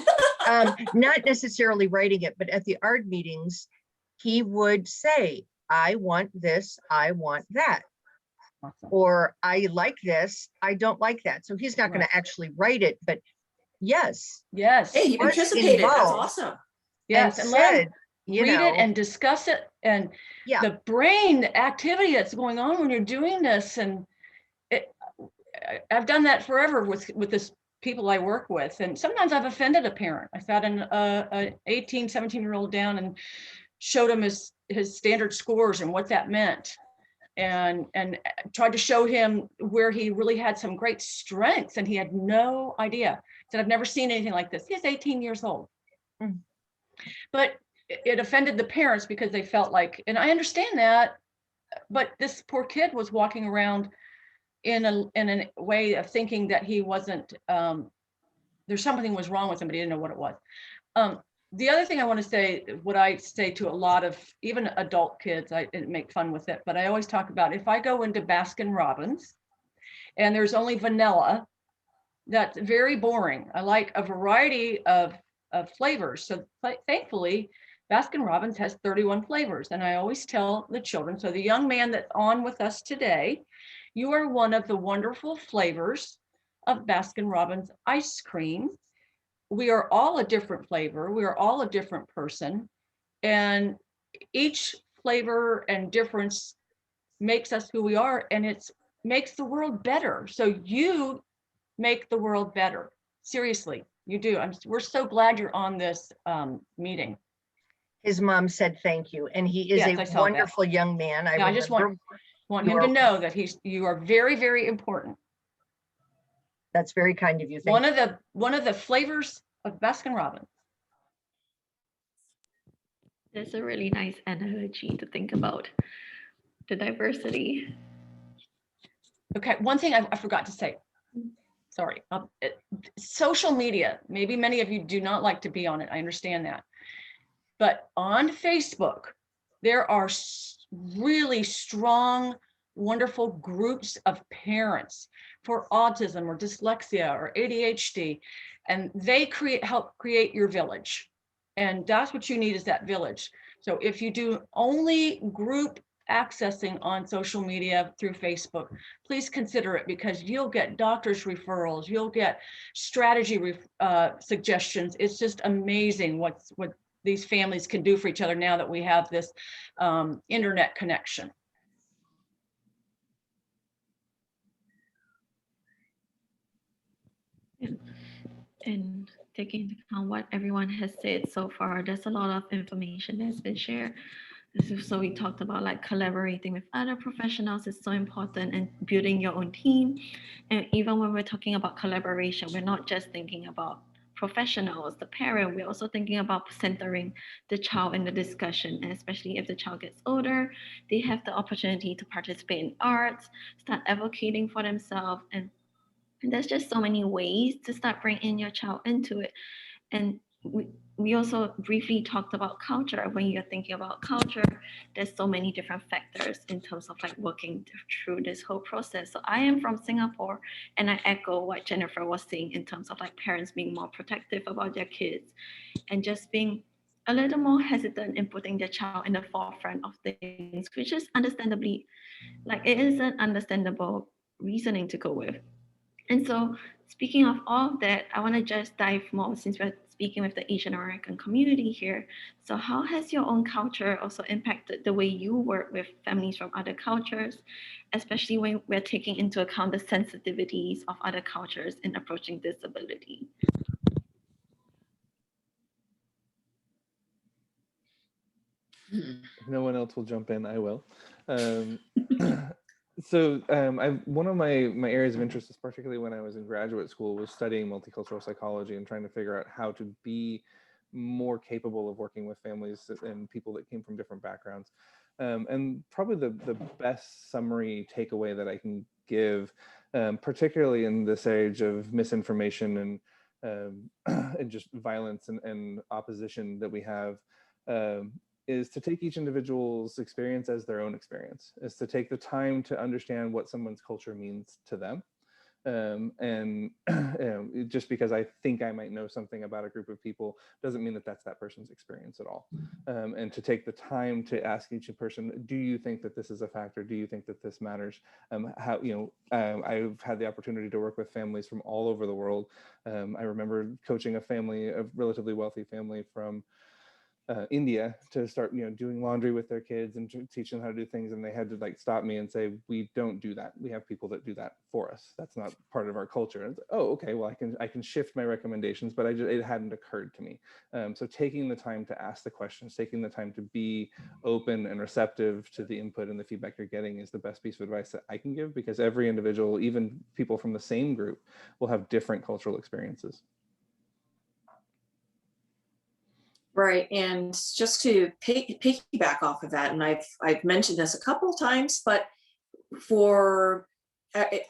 Not necessarily writing it, but at the ARD meetings, he would say, I want this, I want that. Awesome. Or I like this, I don't like that. So he's not going to actually write it, but yes. Yes. Hey, you was participated. That's involved. awesome. Yes. And let said, him you read know, it and discuss it, and yeah, the brain activity that's going on when you're doing this. And I've done that forever with this people I work with. And sometimes I've offended a parent. I sat an 18, 17-year-old down and showed him his standard scores and what that meant. And tried to show him where he really had some great strengths, and he had no idea. Said, I've never seen anything like this. He's 18 years old. Mm. But it offended the parents because they felt like, and I understand that, but this poor kid was walking around in a way of thinking that he wasn't, there's something was wrong with him, but he didn't know what it was. The other thing I want to say, what I say to a lot of even adult kids, I make fun with it, but I always talk about, if I go into Baskin Robbins and there's only vanilla, that's very boring. I like a variety of flavors. So thankfully, Baskin Robbins has 31 flavors. And I always tell the children, so the young man that's on with us today, you are one of the wonderful flavors of Baskin Robbins ice cream. We are all a different flavor. We are all a different person. And each flavor and difference makes us who we are, and it makes the world better. So you make the world better. Seriously, you do. We're so glad you're on this meeting. his mom said thank you, and he is Yes, I a saw wonderful young man. I just want him to know that you are very, very important. That's very kind of you. One of the flavors of Baskin Robbins. That's a really nice analogy to think about the diversity. Okay, one thing I forgot to say. Sorry. Social media, maybe many of you do not like to be on it. I understand that. But on Facebook, there are really strong, wonderful groups of parents for autism or dyslexia or ADHD, and they help create your village. And that's what you need, is that village. So if you do only group accessing on social media through Facebook, please consider it, because you'll get doctors' referrals, you'll get strategy suggestions. It's just amazing what these families can do for each other now that we have this internet connection. And taking into account what everyone has said so far, there's a lot of information that's been shared. So we talked about like collaborating with other professionals is so important, and building your own team. And even when we're talking about collaboration, we're not just thinking about professionals, the parent, we're also thinking about centering the child in the discussion. And especially if the child gets older, they have the opportunity to participate in arts, start advocating for themselves. And there's just so many ways to start bringing your child into it. And we also briefly talked about culture. When you're thinking about culture, there's so many different factors in terms of like working through this whole process. So I am from Singapore, and I echo what Jennifer was saying in terms of like parents being more protective about their kids and just being a little more hesitant in putting their child in the forefront of things, which is understandably, like, it is an understandable reasoning to go with. And so speaking of all of that, I want to just dive more, since we're speaking with the Asian American community here. So how has your own culture also impacted the way you work with families from other cultures, especially when we're taking into account the sensitivities of other cultures in approaching disability? If no one else will jump in, I will. One of my areas of interest, is particularly when I was in graduate school, was studying multicultural psychology and trying to figure out how to be more capable of working with families and people that came from different backgrounds. And probably the best summary takeaway that I can give, particularly in this age of misinformation and just violence and opposition that we have, is to take each individual's experience as their own experience, is to take the time to understand what someone's culture means to them. Just because I think I might know something about a group of people doesn't mean that that's that person's experience at all. And to take the time to ask each person, do you think that this is a factor? Do you think that this matters? I've had the opportunity to work with families from all over the world. I remember coaching a relatively wealthy family from India to start, doing laundry with their kids and teach them how to do things. And they had to stop me and say, we don't do that. We have people that do that for us. That's not part of our culture. And it's, oh, okay, well, I can shift my recommendations, but it hadn't occurred to me. So taking the time to ask the questions, taking the time to be open and receptive to the input and the feedback you're getting is the best piece of advice that I can give, because every individual, even people from the same group, will have different cultural experiences. Right, and just to piggyback off of that, and I've mentioned this a couple of times, but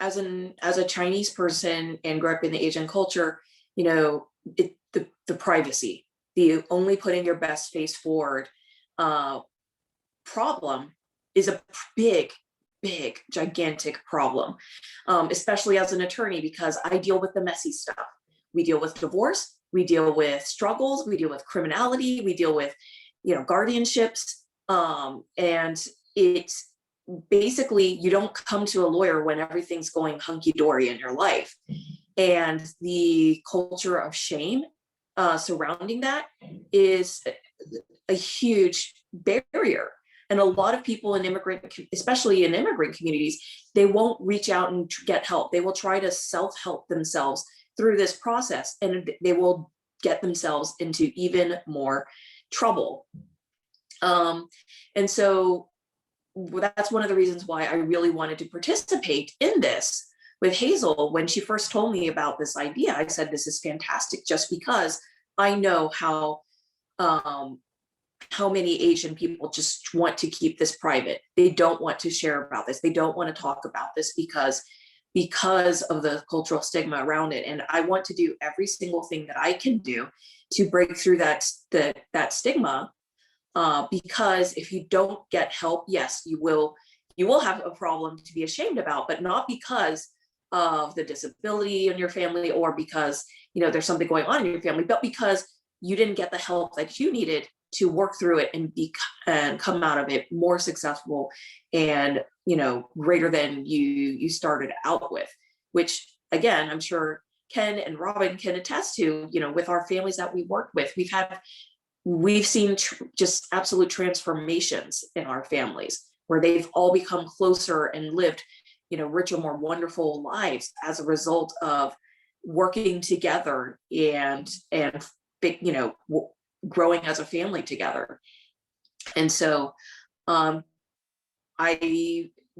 as a Chinese person and grew up in the Asian culture, the privacy, the only putting your best face forward problem is a big, gigantic problem, especially as an attorney, because I deal with the messy stuff. We deal with divorce. We deal with struggles, we deal with criminality, we deal with, guardianships. And it's basically, you don't come to a lawyer when everything's going hunky-dory in your life. And the culture of shame surrounding that is a huge barrier. And a lot of people especially in immigrant communities, they won't reach out and get help. They will try to self-help themselves through this process, and they will get themselves into even more trouble. And so that's one of the reasons why I really wanted to participate in this with Hazel. When she first told me about this idea, I said, this is fantastic, just because I know how many Asian people just want to keep this private. They don't want to share about this. They don't want to talk about this because of the cultural stigma around it. And I want to do every single thing that I can do to break through that stigma, because if you don't get help, yes, you will have a problem to be ashamed about, but not because of the disability in your family or because there's something going on in your family, but because you didn't get the help that you needed to work through it and come out of it more successful and greater than you started out with, which again, I'm sure Ken and Robin can attest to, with our families that we work with, we've seen just absolute transformations in our families where they've all become closer and lived, richer, more wonderful lives as a result of working together and growing as a family together. And so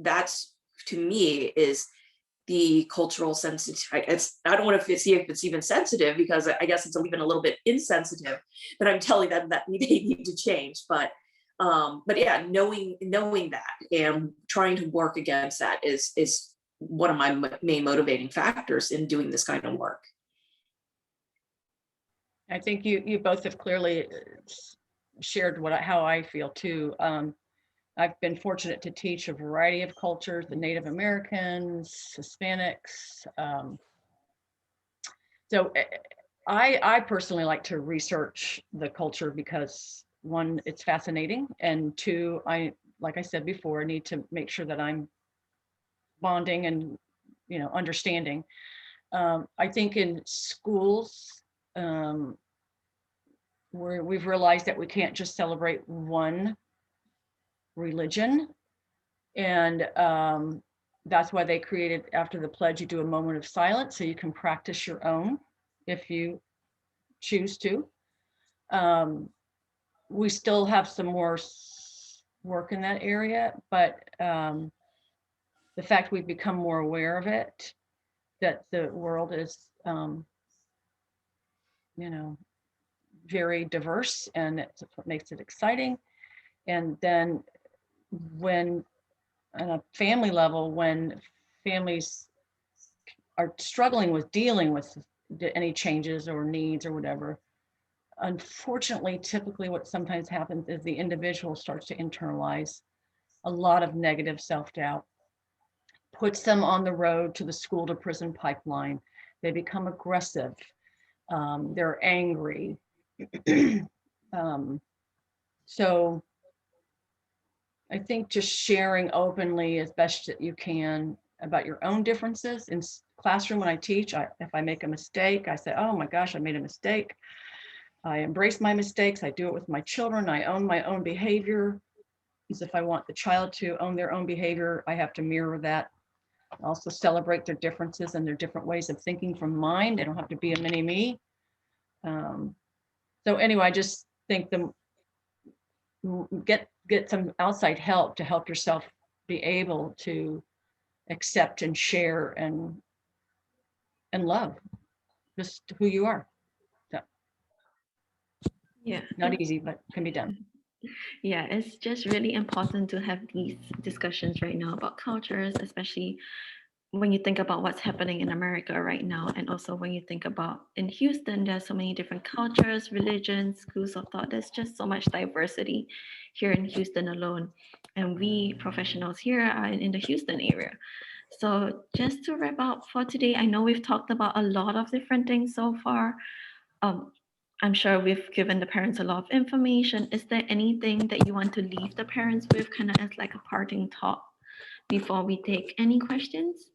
that's, to me, is the cultural sensitivity. I don't want to see if it's even sensitive, because I guess it's even a little bit insensitive that I'm telling them that they need to change. But yeah, knowing that and trying to work against that is one of my main motivating factors in doing this kind of work. I think you both have clearly shared how I feel too. I've been fortunate to teach a variety of cultures, the Native Americans, Hispanics. So I personally like to research the culture because, one, it's fascinating, and two, like I said before, I need to make sure that I'm bonding and understanding. I think in schools, we've realized that we can't just celebrate one religion. And that's why they created, after the pledge, you do a moment of silence so you can practice your own if you choose to. We still have some more work in that area, but the fact we've become more aware of it, that the world is, you know, very diverse, and it's what makes it exciting. And then when, on a family level, when families are struggling with dealing with any changes or needs or whatever, unfortunately, typically what sometimes happens is the individual starts to internalize a lot of negative self-doubt, puts them on the road to the school to prison pipeline. They become aggressive. They're angry. So I think just sharing openly as best that you can about your own differences. In classroom, when I teach, if I make a mistake, I say, oh my gosh, I made a mistake. I embrace my mistakes. I do it with my children. I own my own behavior. Because if I want the child to own their own behavior, I have to mirror that. Also celebrate their differences and their different ways of thinking from mine. They don't have to be a mini me. So anyway, I just think get some outside help to help yourself be able to accept and share and love just who you are. So, Yeah. not easy, but can be done. Yeah, it's just really important to have these discussions right now about cultures, especially when you think about what's happening in America right now. And also when you think about in Houston, there's so many different cultures, religions, schools of thought. There's just so much diversity here in Houston alone. And we professionals here are in the Houston area. So just to wrap up for today, I know we've talked about a lot of different things so far. I'm sure we've given the parents a lot of information. Is there anything that you want to leave the parents with, kind of as like a parting thought before we take any questions?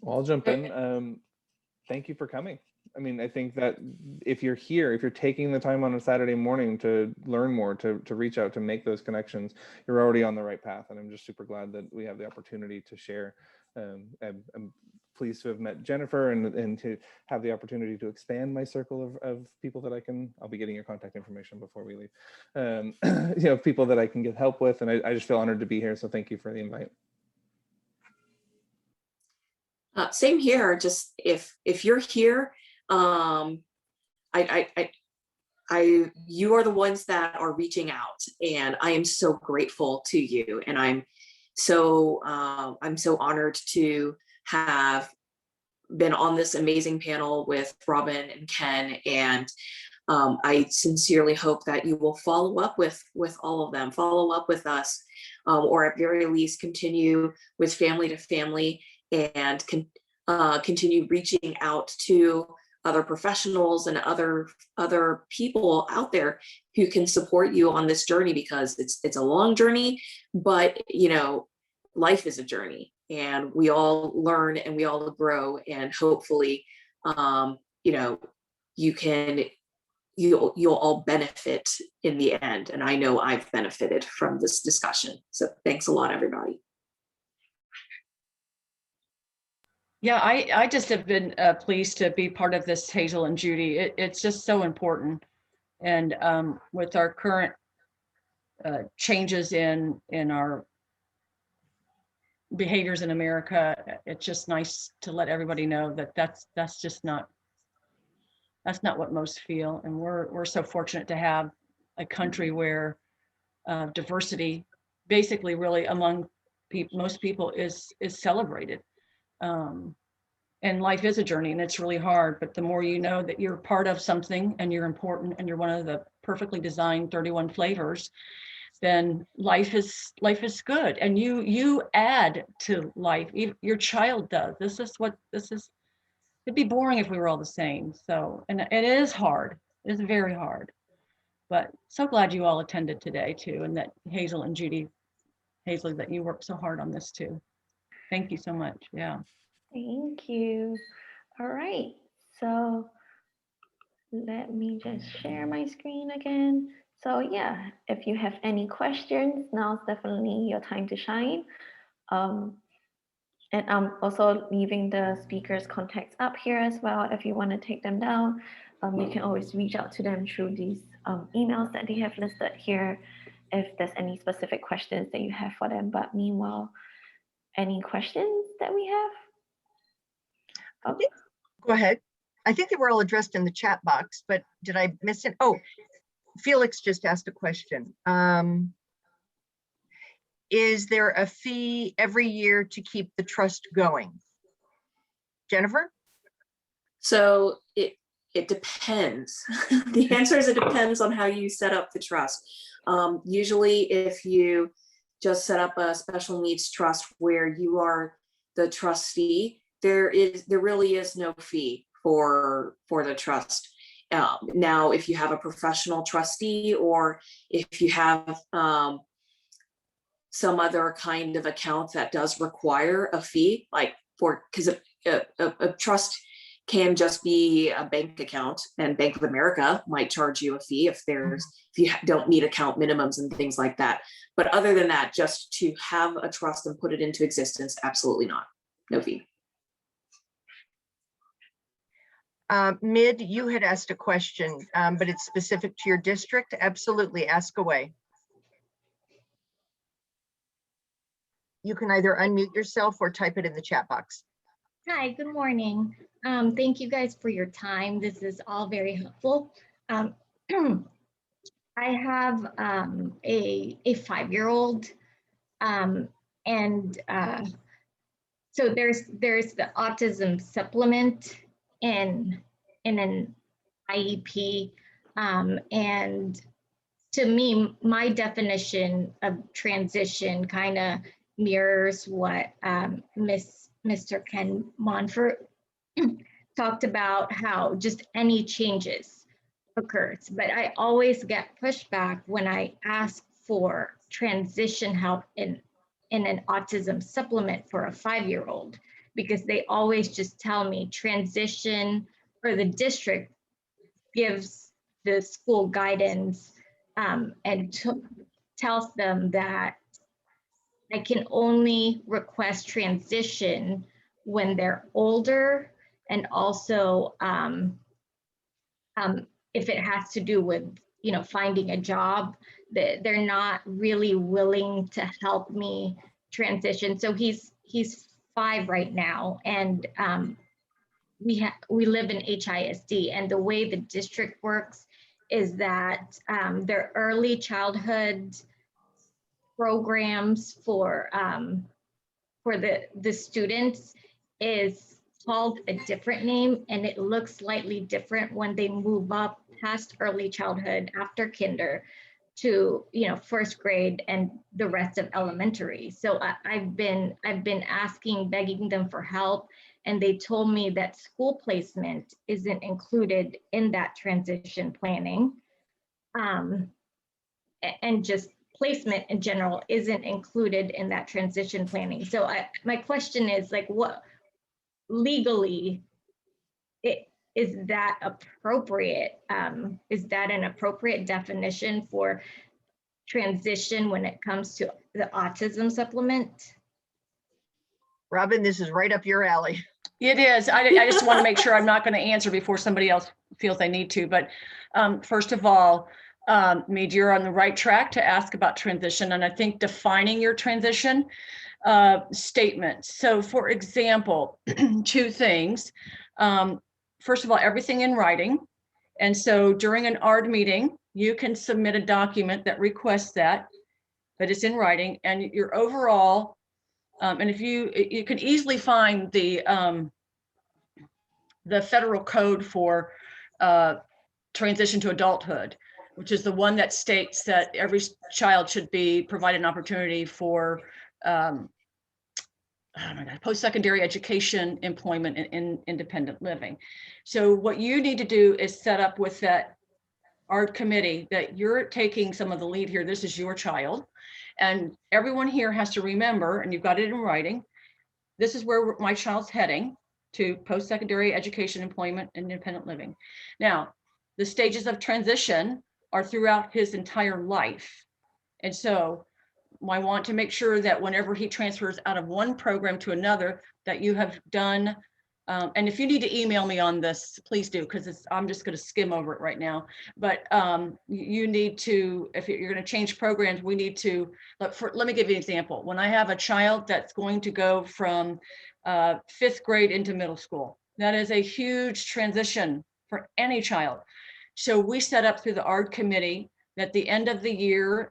Well, I'll jump in. Thank you for coming. I mean, I think that if you're here, if you're taking the time on a Saturday morning to learn more, to reach out, to make those connections, you're already on the right path. And I'm just super glad that we have the opportunity to share. I'm pleased to have met Jennifer and to have the opportunity to expand my circle of people that I'll be getting your contact information before we leave, you know, people that I can get help with. And I just feel honored to be here. So thank you for the invite. Same here. Just if you're here, you are the ones that are reaching out, and I am so grateful to you. And I'm so honored to have been on this amazing panel with Robin and Ken. And I sincerely hope that you will follow up with all of them, follow up with us, or at very least continue with Family to Family, and continue reaching out to other professionals and other people out there who can support you on this journey, because it's a long journey, but you know, life is a journey, and we all learn and we all grow, and hopefully, you know, you'll all benefit in the end. And I know I've benefited from this discussion. So thanks a lot, everybody. Yeah, I just have been pleased to be part of this, Hazel and Judy. It's just so important. And with our current changes in our behaviors in America, it's just nice to let everybody know that that's just not, that's not what most feel. And we're so fortunate to have a country where diversity, basically really among most people, is celebrated. And life is a journey, and it's really hard, but the more you know that you're part of something and you're important and you're one of the perfectly designed 31 flavors, then life is good. And you add to life. Your child does. It'd be boring if we were all the same. So, and it is hard. It's very hard, but so glad you all attended today too. And that Hazel and Judy, Hazel, that you worked so hard on this too. Thank you so much. Yeah. Thank you. All right, so let me just share my screen again. So yeah, if you have any questions, now's definitely your time to shine. And I'm also leaving the speaker's contacts up here as well. If you want to take them down, you can always reach out to them through these emails that they have listed here if there's any specific questions that you have for them. But meanwhile, any questions that we have? Okay. Go ahead. I think they were all addressed in the chat box, but did I miss it? Oh, Felix just asked a question. Is there a fee every year to keep the trust going? Jennifer? So it depends. The answer is it depends on how you set up the trust. Usually if you just set up a special needs trust where you are the trustee, there really is no fee for the trust. Now, if you have a professional trustee, or if you have some other kind of account that does require a fee, like because a trust can just be a bank account, and Bank of America might charge you a fee if you don't meet account minimums and things like that. But other than that, just to have a trust and put it into existence, absolutely not, no fee. Mid, you had asked a question, but it's specific to your district. Absolutely, ask away. You can either unmute yourself or type it in the chat box. Hi, good morning. Thank you guys for your time. This is all very helpful. I have a 5-year-old, and so there's the autism supplement in an IEP, and to me, my definition of transition kind of mirrors what Mr. Ken Montford talked about, how just any changes occurs. But I always get pushback when I ask for transition help in an autism supplement for a 5-year-old, because they always just tell me transition, or the district gives the school guidance and tells them that I can only request transition when they're older, and also if it has to do with finding a job, that they're not really willing to help me transition. So he's 5 right now, and we live in HISD, and the way the district works is that their early childhood programs for the students is called a different name, and it looks slightly different when they move up past early childhood after kinder to 1st grade and the rest of elementary. So I've been begging them for help, and they told me that school placement isn't included in that transition planning, and just placement in general isn't included in that transition planning. So my question is, like, what legally is that appropriate? Is that an appropriate definition for transition when it comes to the autism supplement? Robin, this is right up your alley. It is. I just want to make sure I'm not going to answer before somebody else feels they need to. But first of all, Mead, you're on the right track to ask about transition. And I think defining your transition statement. So for example, 2 things. First of all, everything in writing. And so during an ARD meeting, you can submit a document that requests that it's in writing, and your overall, and if you can easily find the federal code for transition to adulthood, which is the one that states that every child should be provided an opportunity for post-secondary education, employment, and independent living. So what you need to do is set up with that ARD committee that you're taking some of the lead here. This is your child. And everyone here has to remember, and you've got it in writing, this is where my child's heading to post-secondary education, employment, and independent living. Now, the stages of transition are throughout his entire life. And so I want to make sure that whenever he transfers out of one program to another, that you have done, and if you need to email me on this, please do, because I'm just going to skim over it right now. But you need to, if you're going to change programs, we need to, let me give you an example. When I have a child that's going to go from 5th grade into middle school, that is a huge transition for any child. So we set up through the ARD committee at the end of the year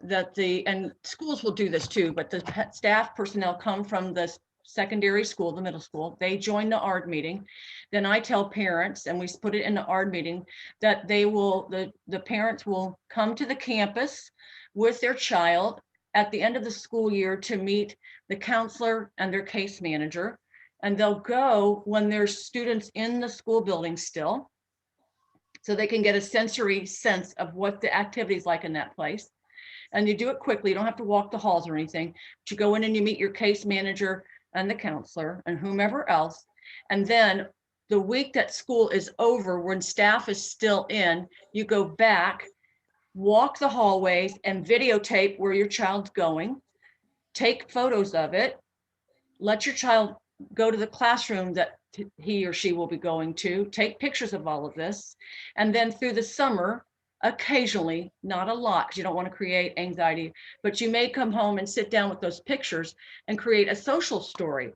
and schools will do this too, but the staff personnel come from the secondary school, the middle school, they join the ARD meeting. Then I tell parents, and we put it in the ARD meeting, that they will, the parents will come to the campus with their child at the end of the school year to meet the counselor and their case manager. And they'll go when there's students in the school building still, so they can get a sensory sense of what the activity is like in that place. And you do it quickly, you don't have to walk the halls or anything, but you go in and you meet your case manager and the counselor and whomever else. And then the week that school is over, when staff is still in, you go back, walk the hallways and videotape where your child's going, take photos of it, let your child go to the classroom that he or she will be going to, take pictures of all of this. And then through the summer, occasionally, not a lot, because you don't want to create anxiety, but you may come home and sit down with those pictures and create a social story.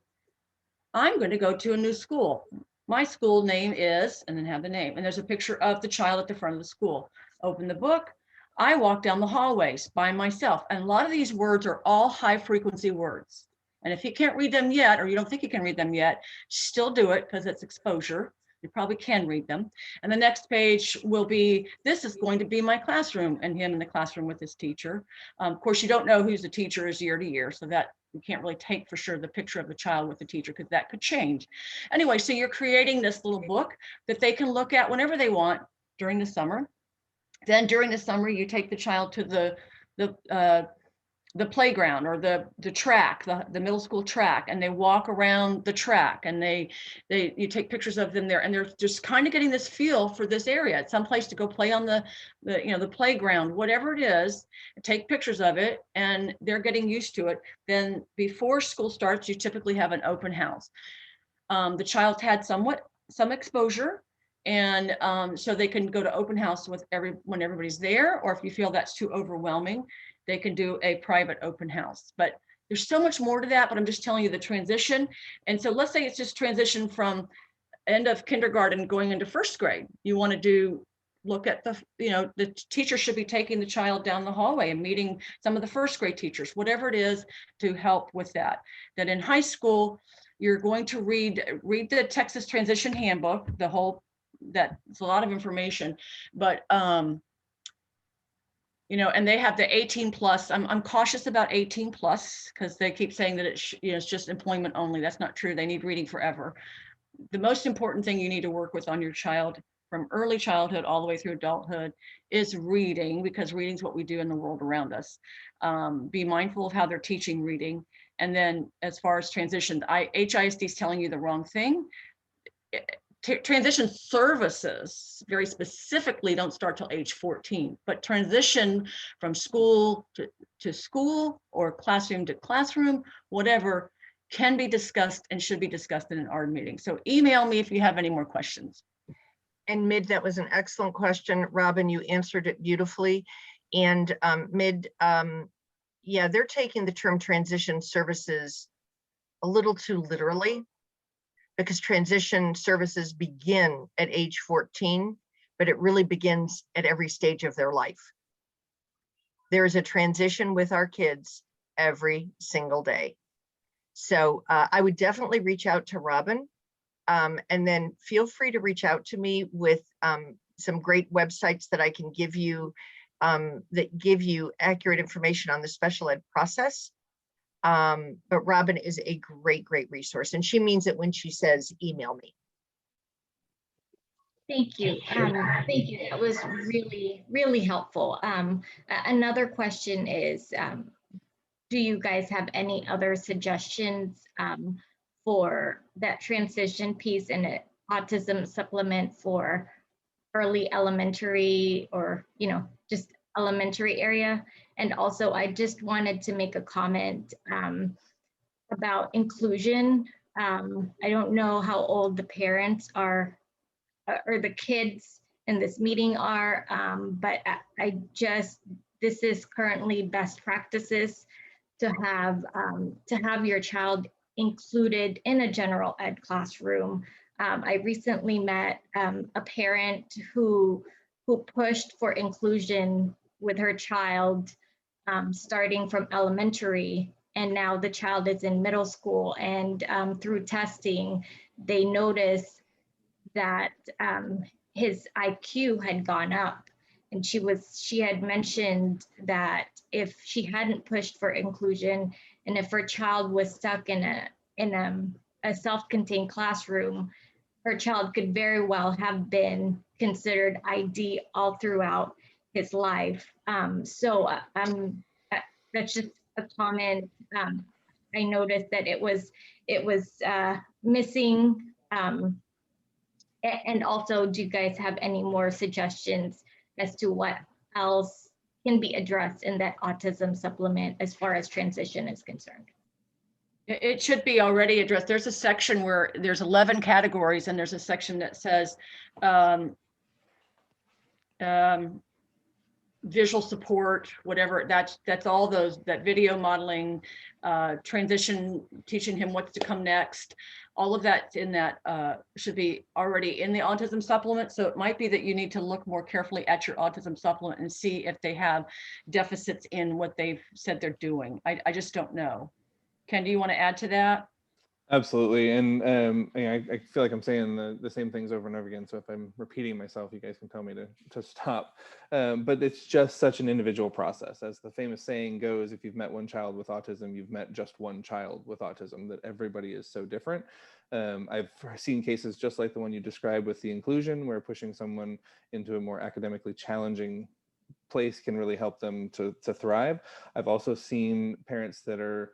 I'm going to go to a new school. My school name is, and then have the name. And there's a picture of the child at the front of the school. Open the book. I walk down the hallways by myself. And a lot of these words are all high frequency words. And if you can't read them yet, or you don't think you can read them yet, still do it because it's exposure. You probably can read them. And the next page will be, this is going to be my classroom, and him in the classroom with his teacher. Of course, you don't know who's the teacher is year to year, so that you can't really take for sure the picture of the child with the teacher because that could change. Anyway, so you're creating this little book that they can look at whenever they want during the summer. Then during the summer, you take the child to the playground or the track, the middle school track, and they walk around the track, and you take pictures of them there, and they're just kind of getting this feel for this area. It's someplace to go play on the playground, whatever it is, take pictures of it, and they're getting used to it. Then before school starts, you typically have an open house. The child had some exposure, and so they can go to open house when everybody's there, or if you feel that's too overwhelming, they can do a private open house. But there's so much more to that, but I'm just telling you the transition. And so let's say it's just transition from end of kindergarten going into 1st grade. You want to look at the teacher should be taking the child down the hallway and meeting some of the 1st grade teachers, whatever it is, to help with that. Then in high school, you're going to read the Texas Transition Handbook, that's a lot of information, but and they have the 18 plus. I'm cautious about 18 plus because they keep saying that it's just employment only. That's not true. They need reading forever. The most important thing you need to work with on your child from early childhood all the way through adulthood is reading, because reading is what we do in the world around us. Be mindful of how they're teaching reading. And then as far as transition, HISD is telling you the wrong thing. Transition services very specifically don't start till age 14, but transition from school to school or classroom to classroom, whatever, can be discussed and should be discussed in an ARD meeting. So email me if you have any more questions. And Mid, that was an excellent question. Robin, you answered it beautifully. And Mid, yeah, they're taking the term transition services a little too literally, because transition services begin at age 14, but it really begins at every stage of their life. There is a transition with our kids every single day. So I would definitely reach out to Robin, and then feel free to reach out to me with some great websites that I can give you that give you accurate information on the special ed process. But Robin is a great resource, and she means it when she says email me. Thank you. Thank you. That was really helpful. Another question is, do you guys have any other suggestions for that transition piece and an autism supplement for early elementary or, just elementary area. And also, I just wanted to make a comment about inclusion. I don't know how old the parents are or the kids in this meeting are, but this is currently best practices to have your child included in a general ed classroom. I recently met a parent who pushed for inclusion with her child starting from elementary, and now the child is in middle school, and through testing, they noticed that his IQ had gone up. And she had mentioned that if she hadn't pushed for inclusion, and if her child was stuck in a self-contained classroom, her child could very well have been considered ID all throughout his life. So that's just a comment. I noticed that it was missing. And also, do you guys have any more suggestions as to what else can be addressed in that autism supplement as far as transition is concerned? It should be already addressed. There's a section where there's 11 categories, and there's a section that says visual support, whatever. That's all that video modeling, transition, teaching him what's to come next. All of that in that should be already in the autism supplement. So it might be that you need to look more carefully at your autism supplement and see if they have deficits in what they've said they're doing. I just don't know. Ken, do you want to add to that? Absolutely. And I feel like I'm saying the same things over and over again. So if I'm repeating myself, you guys can tell me to stop. But it's just such an individual process. As the famous saying goes, if you've met one child with autism, you've met just one child with autism, that everybody is so different. I've seen cases just like the one you described with the inclusion, where pushing someone into a more academically challenging place can really help them to thrive. I've also seen parents that are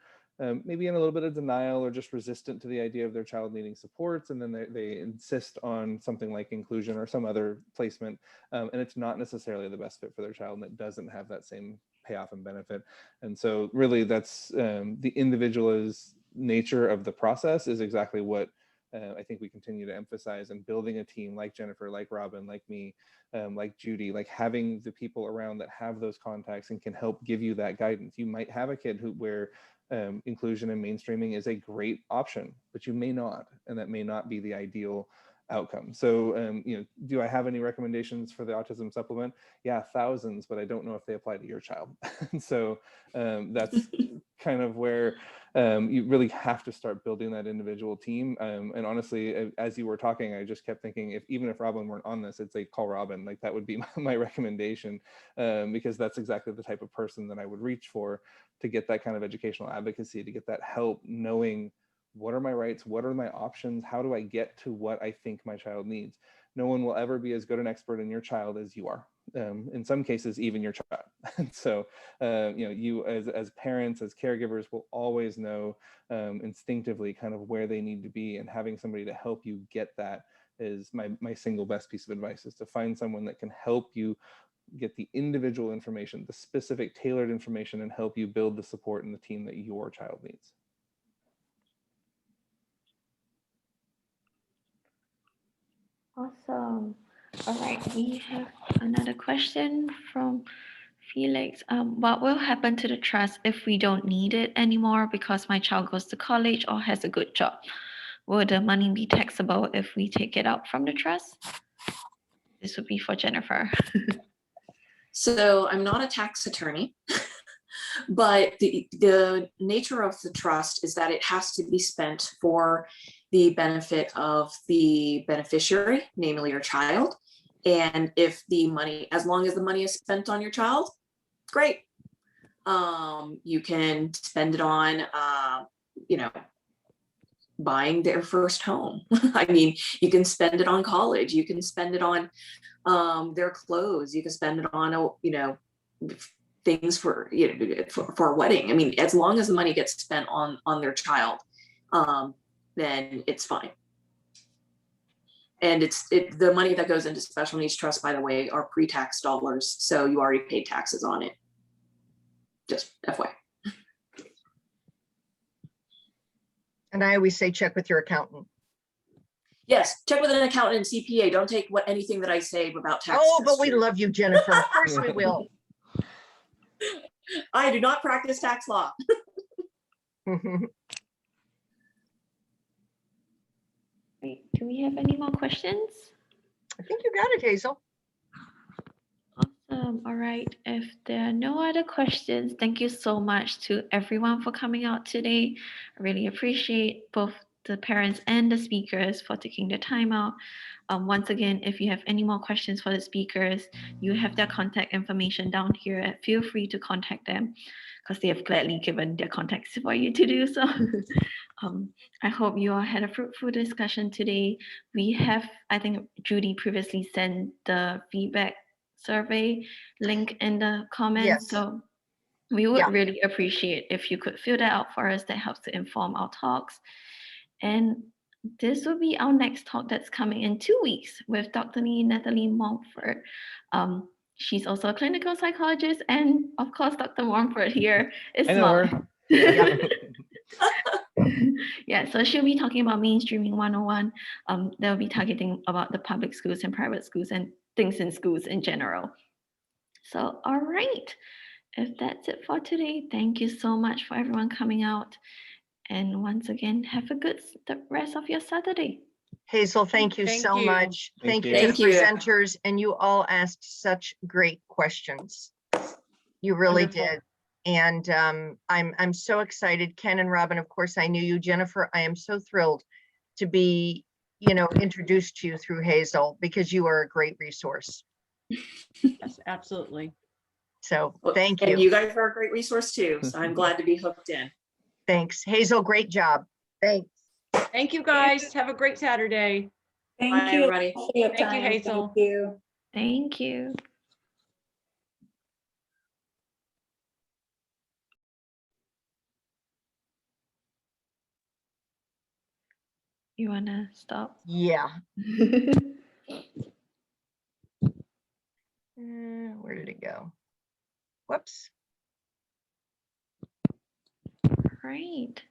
maybe in a little bit of denial or just resistant to the idea of their child needing supports, and then they insist on something like inclusion or some other placement, and it's not necessarily the best fit for their child, and it doesn't have that same payoff and benefit. And so really that's the individual's nature of the process is exactly what I think we continue to emphasize, and building a team like Jennifer, like Robin, like me, like Judy, like having the people around that have those contacts and can help give you that guidance. You might have a kid where inclusion and mainstreaming is a great option, but you may not, and that may not be the ideal outcome. So, do I have any recommendations for the autism supplement? Yeah, thousands, but I don't know if they apply to your child. So that's kind of where you really have to start building that individual team. And honestly, as you were talking, I just kept thinking, even if Robin weren't on this, it's call Robin. Like that would be my recommendation, because that's exactly the type of person that I would reach for to get that kind of educational advocacy, to get that help, knowing what are my rights, what are my options, how do I get to what I think my child needs. No one will ever be as good an expert in your child as you are. In some cases, even your child. And so, you as parents, as caregivers, will always know instinctively kind of where they need to be, and having somebody to help you get that is my single best piece of advice, is to find someone that can help you get the individual information, the specific tailored information, and help you build the support and the team that your child needs. Awesome. All right, we have another question from Felix. What will happen to the trust if we don't need it anymore because my child goes to college or has a good job? Will the money be taxable if we take it out from the trust? This would be for Jennifer. So I'm not a tax attorney, but the nature of the trust is that it has to be spent for the benefit of the beneficiary, namely your child. And if the money, as long as the money is spent on your child, great. You can spend it on, buying their first home. I mean, you can spend it on college. You can spend it on their clothes. You can spend it on, things for a wedding. I mean, as long as the money gets spent on their child, then it's fine. And the money that goes into special needs trust, by the way, are pre-tax dollars. So you already paid taxes on it. Just FYI. And I always say, check with your accountant. Yes, check with an accountant and CPA. Don't take anything that I say about taxes. Oh, but we love you, Jennifer. Of course we will. I do not practice tax law. Wait, do we have any more questions? I think you got it, Hazel. Awesome. All right. If there are no other questions, thank you so much to everyone for coming out today. I really appreciate both the parents and the speakers for taking the time out. Once again, if you have any more questions for the speakers, you have their contact information down here. Feel free to contact them because they have gladly given their contacts for you to do so. I hope you all had a fruitful discussion today. We have, I think Judy previously sent the feedback survey link in the comments. Yes. So we would Yeah. really appreciate if you could fill that out for us. That helps to inform our talks. And this will be our next talk that's coming in 2 weeks with Dr. Lee Nathalie Montford. She's also a clinical psychologist, and of course, Dr. Montford here is I know mom. her. Yeah, so she'll be talking about mainstreaming 101. They'll be targeting about the public schools and private schools and things in schools in general. So, all right, if that's it for today, thank you so much for everyone coming out. And once again, have a good rest of your Saturday. Hazel, thank you Thank so you. much. Thank Thank you. you to Thank the you. presenters, and you all asked such great questions. You really Wonderful. did. And I'm so excited. Ken and Robin, of course, I knew you. Jennifer, I am so thrilled to be, introduced to you through Hazel because you are a great resource. Yes, absolutely. So Well, thank and you. you guys are a great resource too. So I'm glad to be hooked in. Thanks. Hazel, great job. Thanks. Thank you, guys. Have a great Saturday. Bye, Thank you. everybody. for your Thank you, time. Hazel. Thank you. Thank you. You wanna stop? Yeah. Where did it go? Whoops. Great.